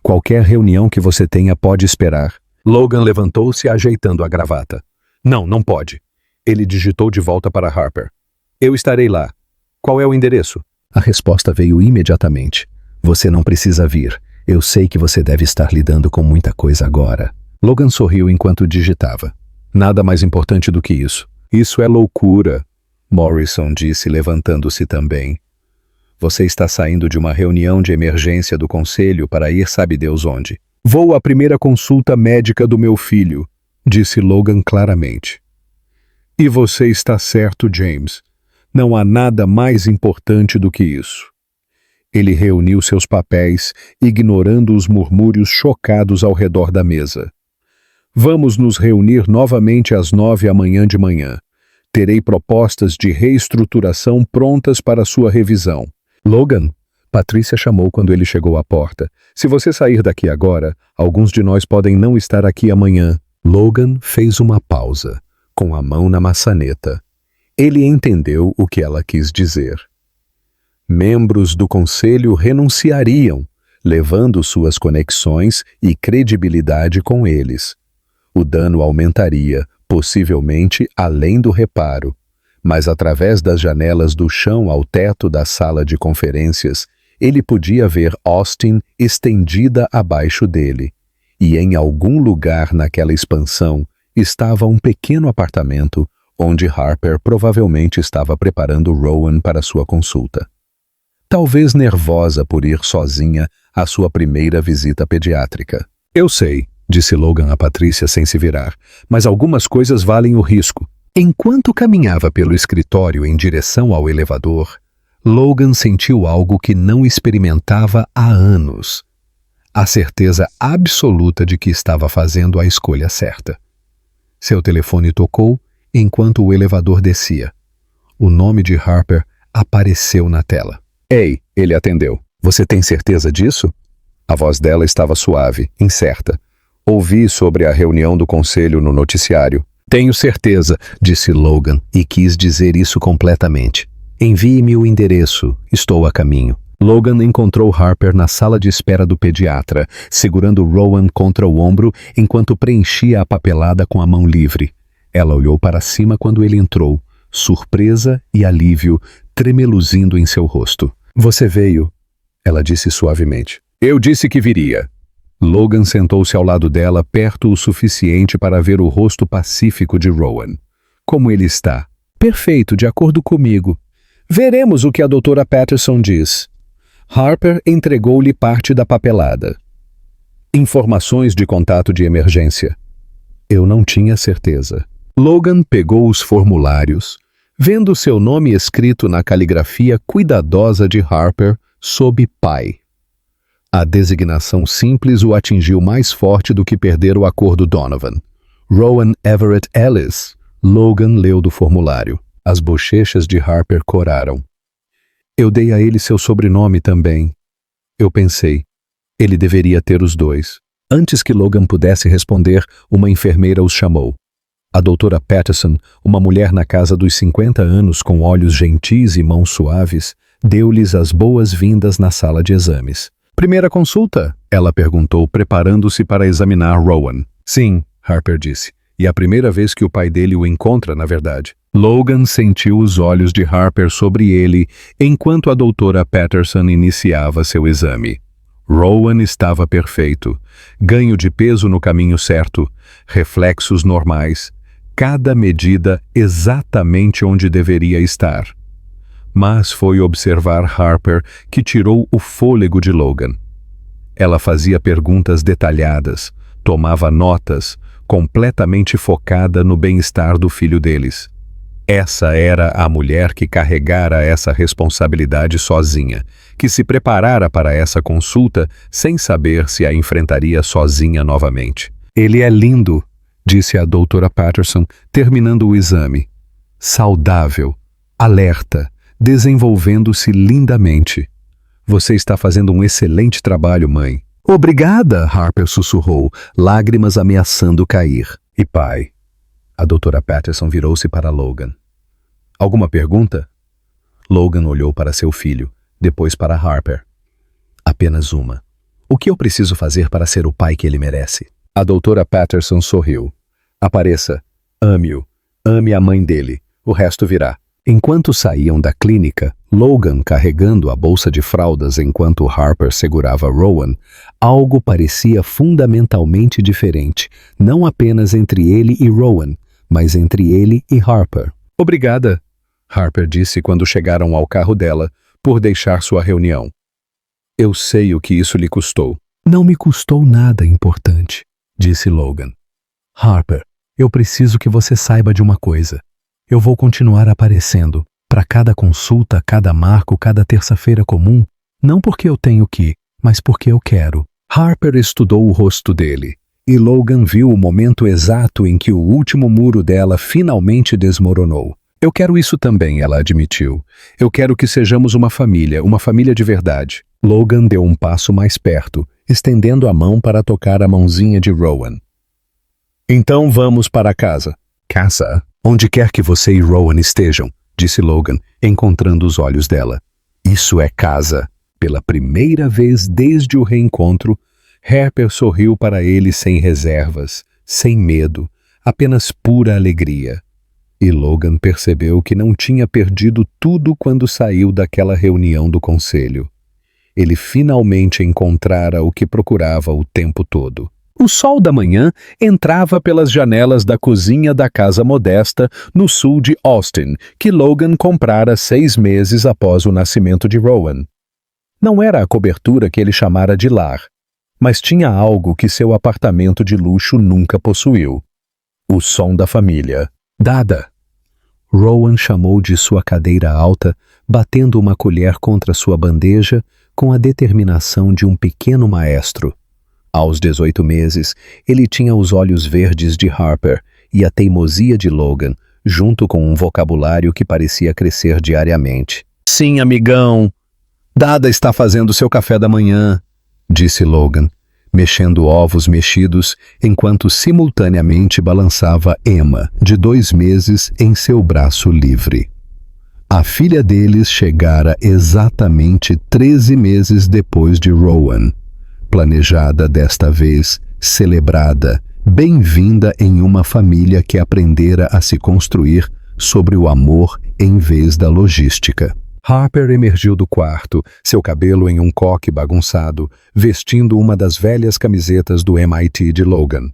Qualquer reunião que você tenha pode esperar. Logan levantou-se ajeitando a gravata. Não pode. Ele digitou de volta para Harper. Eu estarei lá. Qual é o endereço? A resposta veio imediatamente. Você não precisa vir. Eu sei que você deve estar lidando com muita coisa agora. Logan sorriu enquanto digitava. Nada mais importante do que isso. Isso é loucura, Morrison disse, levantando-se também. Você está saindo de uma reunião de emergência do conselho para ir sabe Deus onde. Vou à primeira consulta médica do meu filho, disse Logan claramente. E você está certo, James. Não há nada mais importante do que isso. Ele reuniu seus papéis, ignorando os murmúrios chocados ao redor da mesa. Vamos nos reunir novamente às 9 amanhã de manhã. Terei propostas de reestruturação prontas para sua revisão. Logan, Patrícia chamou quando ele chegou à porta. Se você sair daqui agora, alguns de nós podem não estar aqui amanhã. Logan fez uma pausa, com a mão na maçaneta. Ele entendeu o que ela quis dizer. Membros do conselho renunciariam, levando suas conexões e credibilidade com eles. O dano aumentaria, possivelmente além do reparo, mas através das janelas do chão ao teto da sala de conferências, ele podia ver Austin estendida abaixo dele, e em algum lugar naquela expansão estava um pequeno apartamento onde Harper provavelmente estava preparando Rowan para sua consulta. Talvez nervosa por ir sozinha à sua primeira visita pediátrica. Eu sei, disse Logan a Patrícia sem se virar, mas algumas coisas valem o risco. Enquanto caminhava pelo escritório em direção ao elevador, Logan sentiu algo que não experimentava há anos. A certeza absoluta de que estava fazendo a escolha certa. Seu telefone tocou enquanto o elevador descia. O nome de Harper apareceu na tela. Ei, ele atendeu. Você tem certeza disso? A voz dela estava suave, incerta. Ouvi sobre a reunião do conselho no noticiário. Tenho certeza, disse Logan, e quis dizer isso completamente. Envie-me o endereço, estou a caminho. Logan encontrou Harper na sala de espera do pediatra, segurando Rowan contra o ombro enquanto preenchia a papelada com a mão livre. Ela olhou para cima quando ele entrou, surpresa e alívio tremeluzindo em seu rosto. "Você veio", ela disse suavemente. "Eu disse que viria." Logan sentou-se ao lado dela, perto o suficiente para ver o rosto pacífico de Rowan. "Como ele está?" "Perfeito, de acordo comigo. Veremos o que a doutora Patterson diz." Harper entregou-lhe parte da papelada. "Informações de contato de emergência." Eu não tinha certeza. Logan pegou os formulários, vendo seu nome escrito na caligrafia cuidadosa de Harper sob pai. A designação simples o atingiu mais forte do que perder o acordo Donovan. Rowan Everett Ellis. Logan leu do formulário. As bochechas de Harper coraram. "Eu dei a ele seu sobrenome também." Eu pensei, ele deveria ter os dois. Antes que Logan pudesse responder, uma enfermeira os chamou. A doutora Patterson, uma mulher na casa dos 50 anos com olhos gentis e mãos suaves, deu-lhes as boas-vindas na sala de exames. "Primeira consulta?" ela perguntou, preparando-se para examinar Rowan. "Sim", Harper disse. "E a primeira vez que o pai dele o encontra, na verdade." Logan sentiu os olhos de Harper sobre ele enquanto a doutora Patterson iniciava seu exame. Rowan estava perfeito. Ganho de peso no caminho certo, reflexos normais, cada medida exatamente onde deveria estar. Mas foi observar Harper que tirou o fôlego de Logan. Ela fazia perguntas detalhadas, tomava notas, completamente focada no bem-estar do filho deles. Essa era a mulher que carregara essa responsabilidade sozinha, que se preparara para essa consulta sem saber se a enfrentaria sozinha novamente. "Ele é lindo", disse a doutora Patterson, terminando o exame. "Saudável, alerta, desenvolvendo-se lindamente. Você está fazendo um excelente trabalho, mãe." "Obrigada", Harper sussurrou, lágrimas ameaçando cair. "E pai?" A doutora Patterson virou-se para Logan. "Alguma pergunta?" Logan olhou para seu filho, depois para Harper. "Apenas uma. O que eu preciso fazer para ser o pai que ele merece?" A doutora Patterson sorriu. "Apareça. Ame-o. Ame a mãe dele. O resto virá." Enquanto saíam da clínica, Logan carregando a bolsa de fraldas enquanto Harper segurava Rowan, algo parecia fundamentalmente diferente, não apenas entre ele e Rowan, mas entre ele e Harper. "Obrigada", Harper disse quando chegaram ao carro dela, por deixar sua reunião. "Eu sei o que isso lhe custou." "Não me custou nada importante", disse Logan. "Harper, eu preciso que você saiba de uma coisa. Eu vou continuar aparecendo, para cada consulta, cada marco, cada terça-feira comum, não porque eu tenho que, mas porque eu quero." Harper estudou o rosto dele, e Logan viu o momento exato em que o último muro dela finalmente desmoronou. "Eu quero isso também", ela admitiu. "Eu quero que sejamos uma família de verdade." Logan deu um passo mais perto, estendendo a mão para tocar a mãozinha de Rowan. "Então vamos para casa." "Casa? Onde quer que você e Rowan estejam", disse Logan, encontrando os olhos dela. "Isso é casa." Pela primeira vez desde o reencontro, Harper sorriu para ele sem reservas, sem medo, apenas pura alegria. E Logan percebeu que não tinha perdido tudo quando saiu daquela reunião do conselho. Ele finalmente encontrara o que procurava o tempo todo. O sol da manhã entrava pelas janelas da cozinha da casa modesta no sul de Austin, que Logan comprara 6 meses após o nascimento de Rowan. Não era a cobertura que ele chamara de lar, mas tinha algo que seu apartamento de luxo nunca possuiu: o som da família. "Dada!" Rowan chamou de sua cadeira alta, batendo uma colher contra sua bandeja com a determinação de um pequeno maestro. Aos 18 meses, ele tinha os olhos verdes de Harper e a teimosia de Logan, junto com um vocabulário que parecia crescer diariamente. "Sim, amigão. Dada está fazendo seu café da manhã", disse Logan, mexendo ovos mexidos enquanto simultaneamente balançava Emma, de 2 meses, em seu braço livre. A filha deles chegara exatamente 13 meses depois de Rowan. Planejada desta vez, celebrada, bem-vinda em uma família que aprendera a se construir sobre o amor em vez da logística. Harper emergiu do quarto, seu cabelo em um coque bagunçado, vestindo uma das velhas camisetas do MIT de Logan.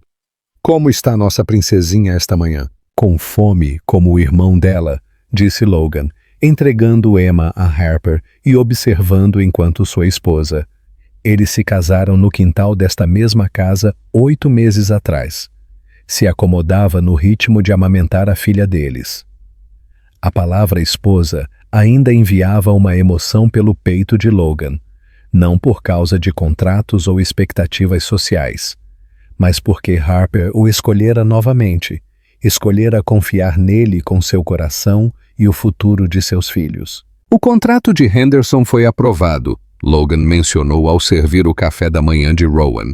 Como está nossa princesinha esta manhã? Com fome, como o irmão dela, disse Logan, entregando Emma a Harper e observando enquanto sua esposa. Eles se casaram no quintal desta mesma casa 8 meses atrás. Se acomodava no ritmo de amamentar a filha deles. A palavra esposa ainda enviava uma emoção pelo peito de Logan, não por causa de contratos ou expectativas sociais, mas porque Harper o escolhera novamente, escolhera confiar nele com seu coração e o futuro de seus filhos. O contrato de Henderson foi aprovado, Logan mencionou ao servir o café da manhã de Rowan.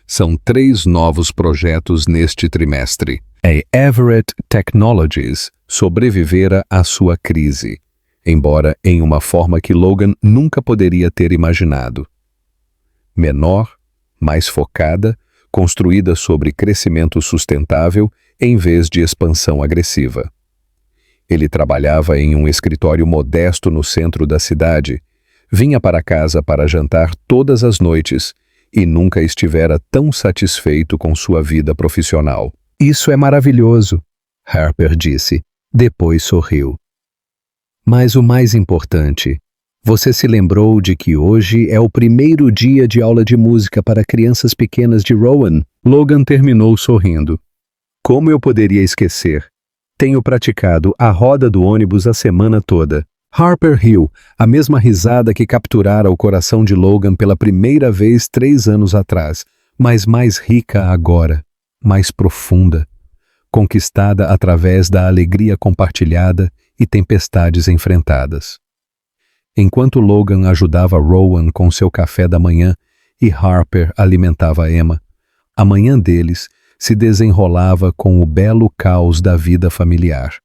São 3 novos projetos neste trimestre. A Everett Technologies sobrevivera à sua crise, embora em uma forma que Logan nunca poderia ter imaginado. Menor, mais focada, construída sobre crescimento sustentável em vez de expansão agressiva. Ele trabalhava em um escritório modesto no centro da cidade, vinha para casa para jantar todas as noites e nunca estivera tão satisfeito com sua vida profissional. Isso é maravilhoso, Harper disse. Depois sorriu. Mas o mais importante, você se lembrou de que hoje é o primeiro dia de aula de música para crianças pequenas de Rowan? Logan terminou sorrindo. Como eu poderia esquecer? Tenho praticado a roda do ônibus a semana toda. Harper riu, a mesma risada que capturara o coração de Logan pela primeira vez 3 anos atrás, mas mais rica agora, mais profunda, conquistada através da alegria compartilhada e tempestades enfrentadas. Enquanto Logan ajudava Rowan com seu café da manhã e Harper alimentava Emma, a manhã deles se desenrolava com o belo caos da vida familiar.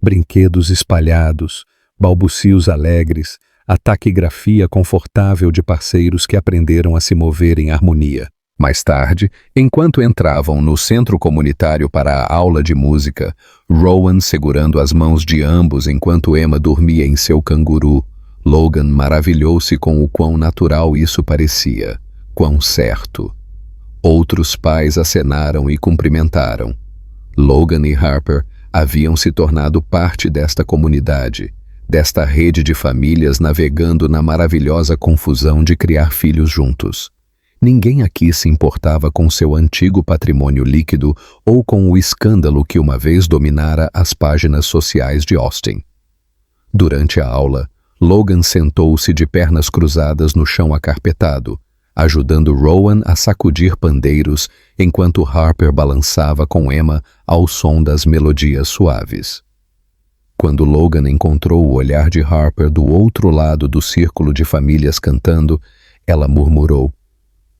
Brinquedos espalhados, balbucios alegres, a taquigrafia confortável de parceiros que aprenderam a se mover em harmonia. Mais tarde, enquanto entravam no centro comunitário para a aula de música, Rowan segurando as mãos de ambos enquanto Emma dormia em seu canguru, Logan maravilhou-se com o quão natural isso parecia, quão certo. Outros pais acenaram e cumprimentaram. Logan e Harper haviam se tornado parte desta comunidade, desta rede de famílias navegando na maravilhosa confusão de criar filhos juntos. Ninguém aqui se importava com seu antigo patrimônio líquido ou com o escândalo que uma vez dominara as páginas sociais de Austin. Durante a aula, Logan sentou-se de pernas cruzadas no chão acarpetado, ajudando Rowan a sacudir pandeiros enquanto Harper balançava com Emma ao som das melodias suaves. Quando Logan encontrou o olhar de Harper do outro lado do círculo de famílias cantando, ela murmurou: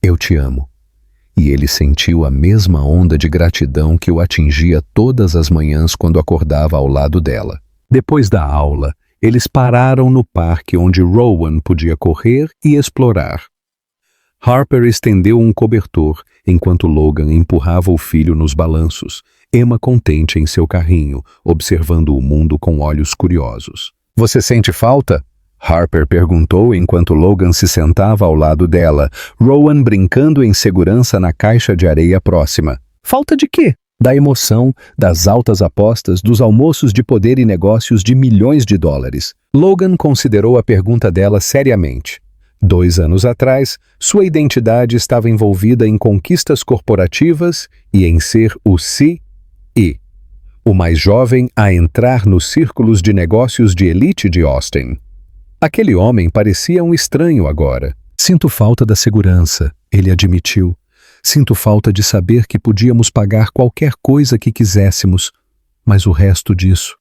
"Eu te amo." E ele sentiu a mesma onda de gratidão que o atingia todas as manhãs quando acordava ao lado dela. Depois da aula, eles pararam no parque onde Rowan podia correr e explorar. Harper estendeu um cobertor enquanto Logan empurrava o filho nos balanços, Emma contente em seu carrinho, observando o mundo com olhos curiosos. "Você sente falta?" Harper perguntou enquanto Logan se sentava ao lado dela, Rowan brincando em segurança na caixa de areia próxima. "Falta de quê?" "Da emoção, das altas apostas, dos almoços de poder e negócios de milhões de dólares." Logan considerou a pergunta dela seriamente. 2 anos atrás, sua identidade estava envolvida em conquistas corporativas e em ser o CEO, o mais jovem a entrar nos círculos de negócios de elite de Austin. Aquele homem parecia um estranho agora. "Sinto falta da segurança", ele admitiu. "Sinto falta de saber que podíamos pagar qualquer coisa que quiséssemos, mas o resto disso."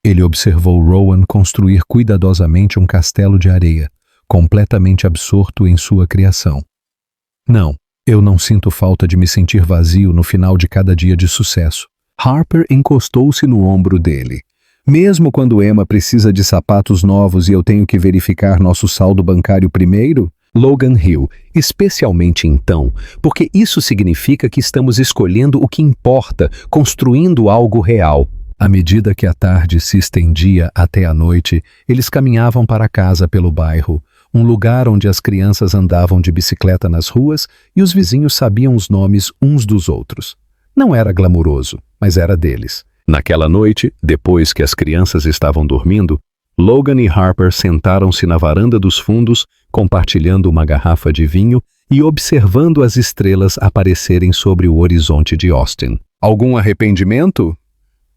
Ele observou Rowan construir cuidadosamente um castelo de areia, completamente absorto em sua criação. "Não, eu não sinto falta de me sentir vazio no final de cada dia de sucesso." Harper encostou-se no ombro dele. Mesmo quando Emma precisa de sapatos novos e eu tenho que verificar nosso saldo bancário primeiro? Logan riu, especialmente então, porque isso significa que estamos escolhendo o que importa, construindo algo real. À medida que a tarde se estendia até a noite, eles caminhavam para casa pelo bairro, um lugar onde as crianças andavam de bicicleta nas ruas e os vizinhos sabiam os nomes uns dos outros. Não era glamuroso, mas era deles. Naquela noite, depois que as crianças estavam dormindo, Logan e Harper sentaram-se na varanda dos fundos, compartilhando uma garrafa de vinho e observando as estrelas aparecerem sobre o horizonte de Austin. Algum arrependimento?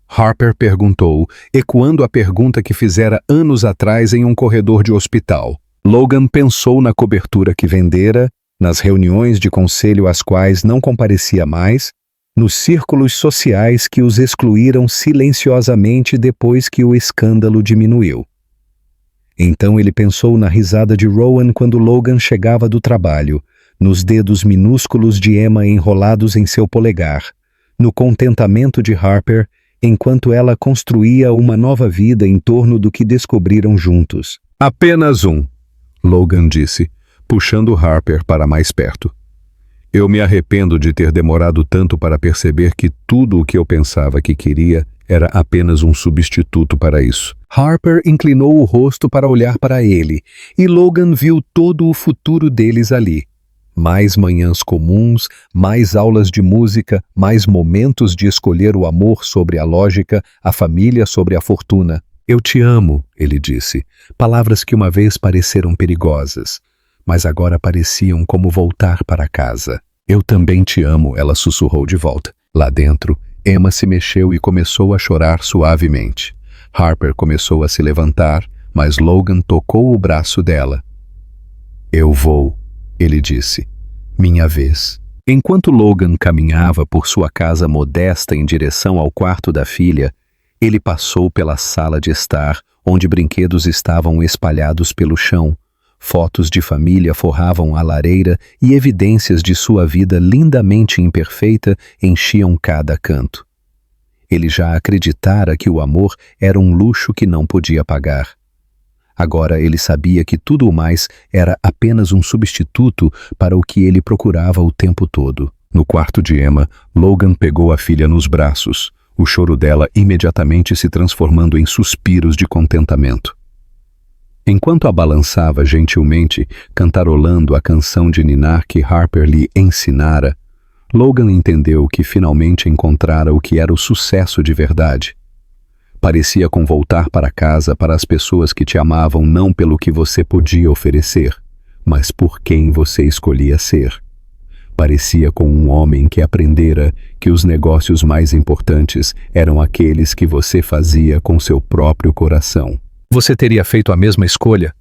Harper perguntou, ecoando a pergunta que fizera anos atrás em um corredor de hospital. Logan pensou na cobertura que vendera, nas reuniões de conselho às quais não comparecia mais, nos círculos sociais que os excluíram silenciosamente depois que o escândalo diminuiu. Então ele pensou na risada de Rowan quando Logan chegava do trabalho, nos dedos minúsculos de Emma enrolados em seu polegar, no contentamento de Harper enquanto ela construía uma nova vida em torno do que descobriram juntos. Apenas um, Logan disse, puxando Harper para mais perto. Eu me arrependo de ter demorado tanto para perceber que tudo o que eu pensava que queria era apenas um substituto para isso. Harper inclinou o rosto para olhar para ele, e Logan viu todo o futuro deles ali. Mais manhãs comuns, mais aulas de música, mais momentos de escolher o amor sobre a lógica, a família sobre a fortuna. Eu te amo, ele disse, palavras que uma vez pareceram perigosas, mas agora pareciam como voltar para casa. Eu também te amo, ela sussurrou de volta. Lá dentro, Emma se mexeu e começou a chorar suavemente. Harper começou a se levantar, mas Logan tocou o braço dela. Eu vou, ele disse. Minha vez. Enquanto Logan caminhava por sua casa modesta em direção ao quarto da filha, ele passou pela sala de estar, onde brinquedos estavam espalhados pelo chão. Fotos de família forravam a lareira e evidências de sua vida lindamente imperfeita enchiam cada canto. Ele já acreditara que o amor era um luxo que não podia pagar. Agora ele sabia que tudo o mais era apenas um substituto para o que ele procurava o tempo todo. No quarto de Emma, Logan pegou a filha nos braços, o choro dela imediatamente se transformando em suspiros de contentamento. Enquanto a balançava gentilmente, cantarolando a canção de ninar que Harper lhe ensinara, Logan entendeu que finalmente encontrara o que era o sucesso de verdade. Parecia com voltar para casa para as pessoas que te amavam não pelo que você podia oferecer, mas por quem você escolhia ser. Parecia com um homem que aprendera que os negócios mais importantes eram aqueles que você fazia com seu próprio coração. Você teria feito a mesma escolha?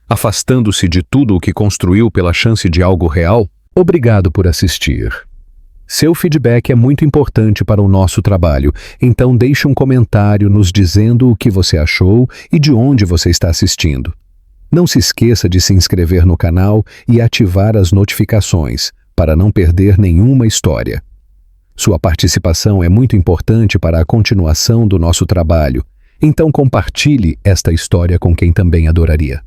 Afastando-se de tudo o que construiu pela chance de algo real? Obrigado por assistir. Seu feedback é muito importante para o nosso trabalho, então deixe um comentário nos dizendo o que você achou e de onde você está assistindo. Não se esqueça de se inscrever no canal e ativar as notificações, para não perder nenhuma história. Sua participação é muito importante para a continuação do nosso trabalho, então compartilhe esta história com quem também adoraria.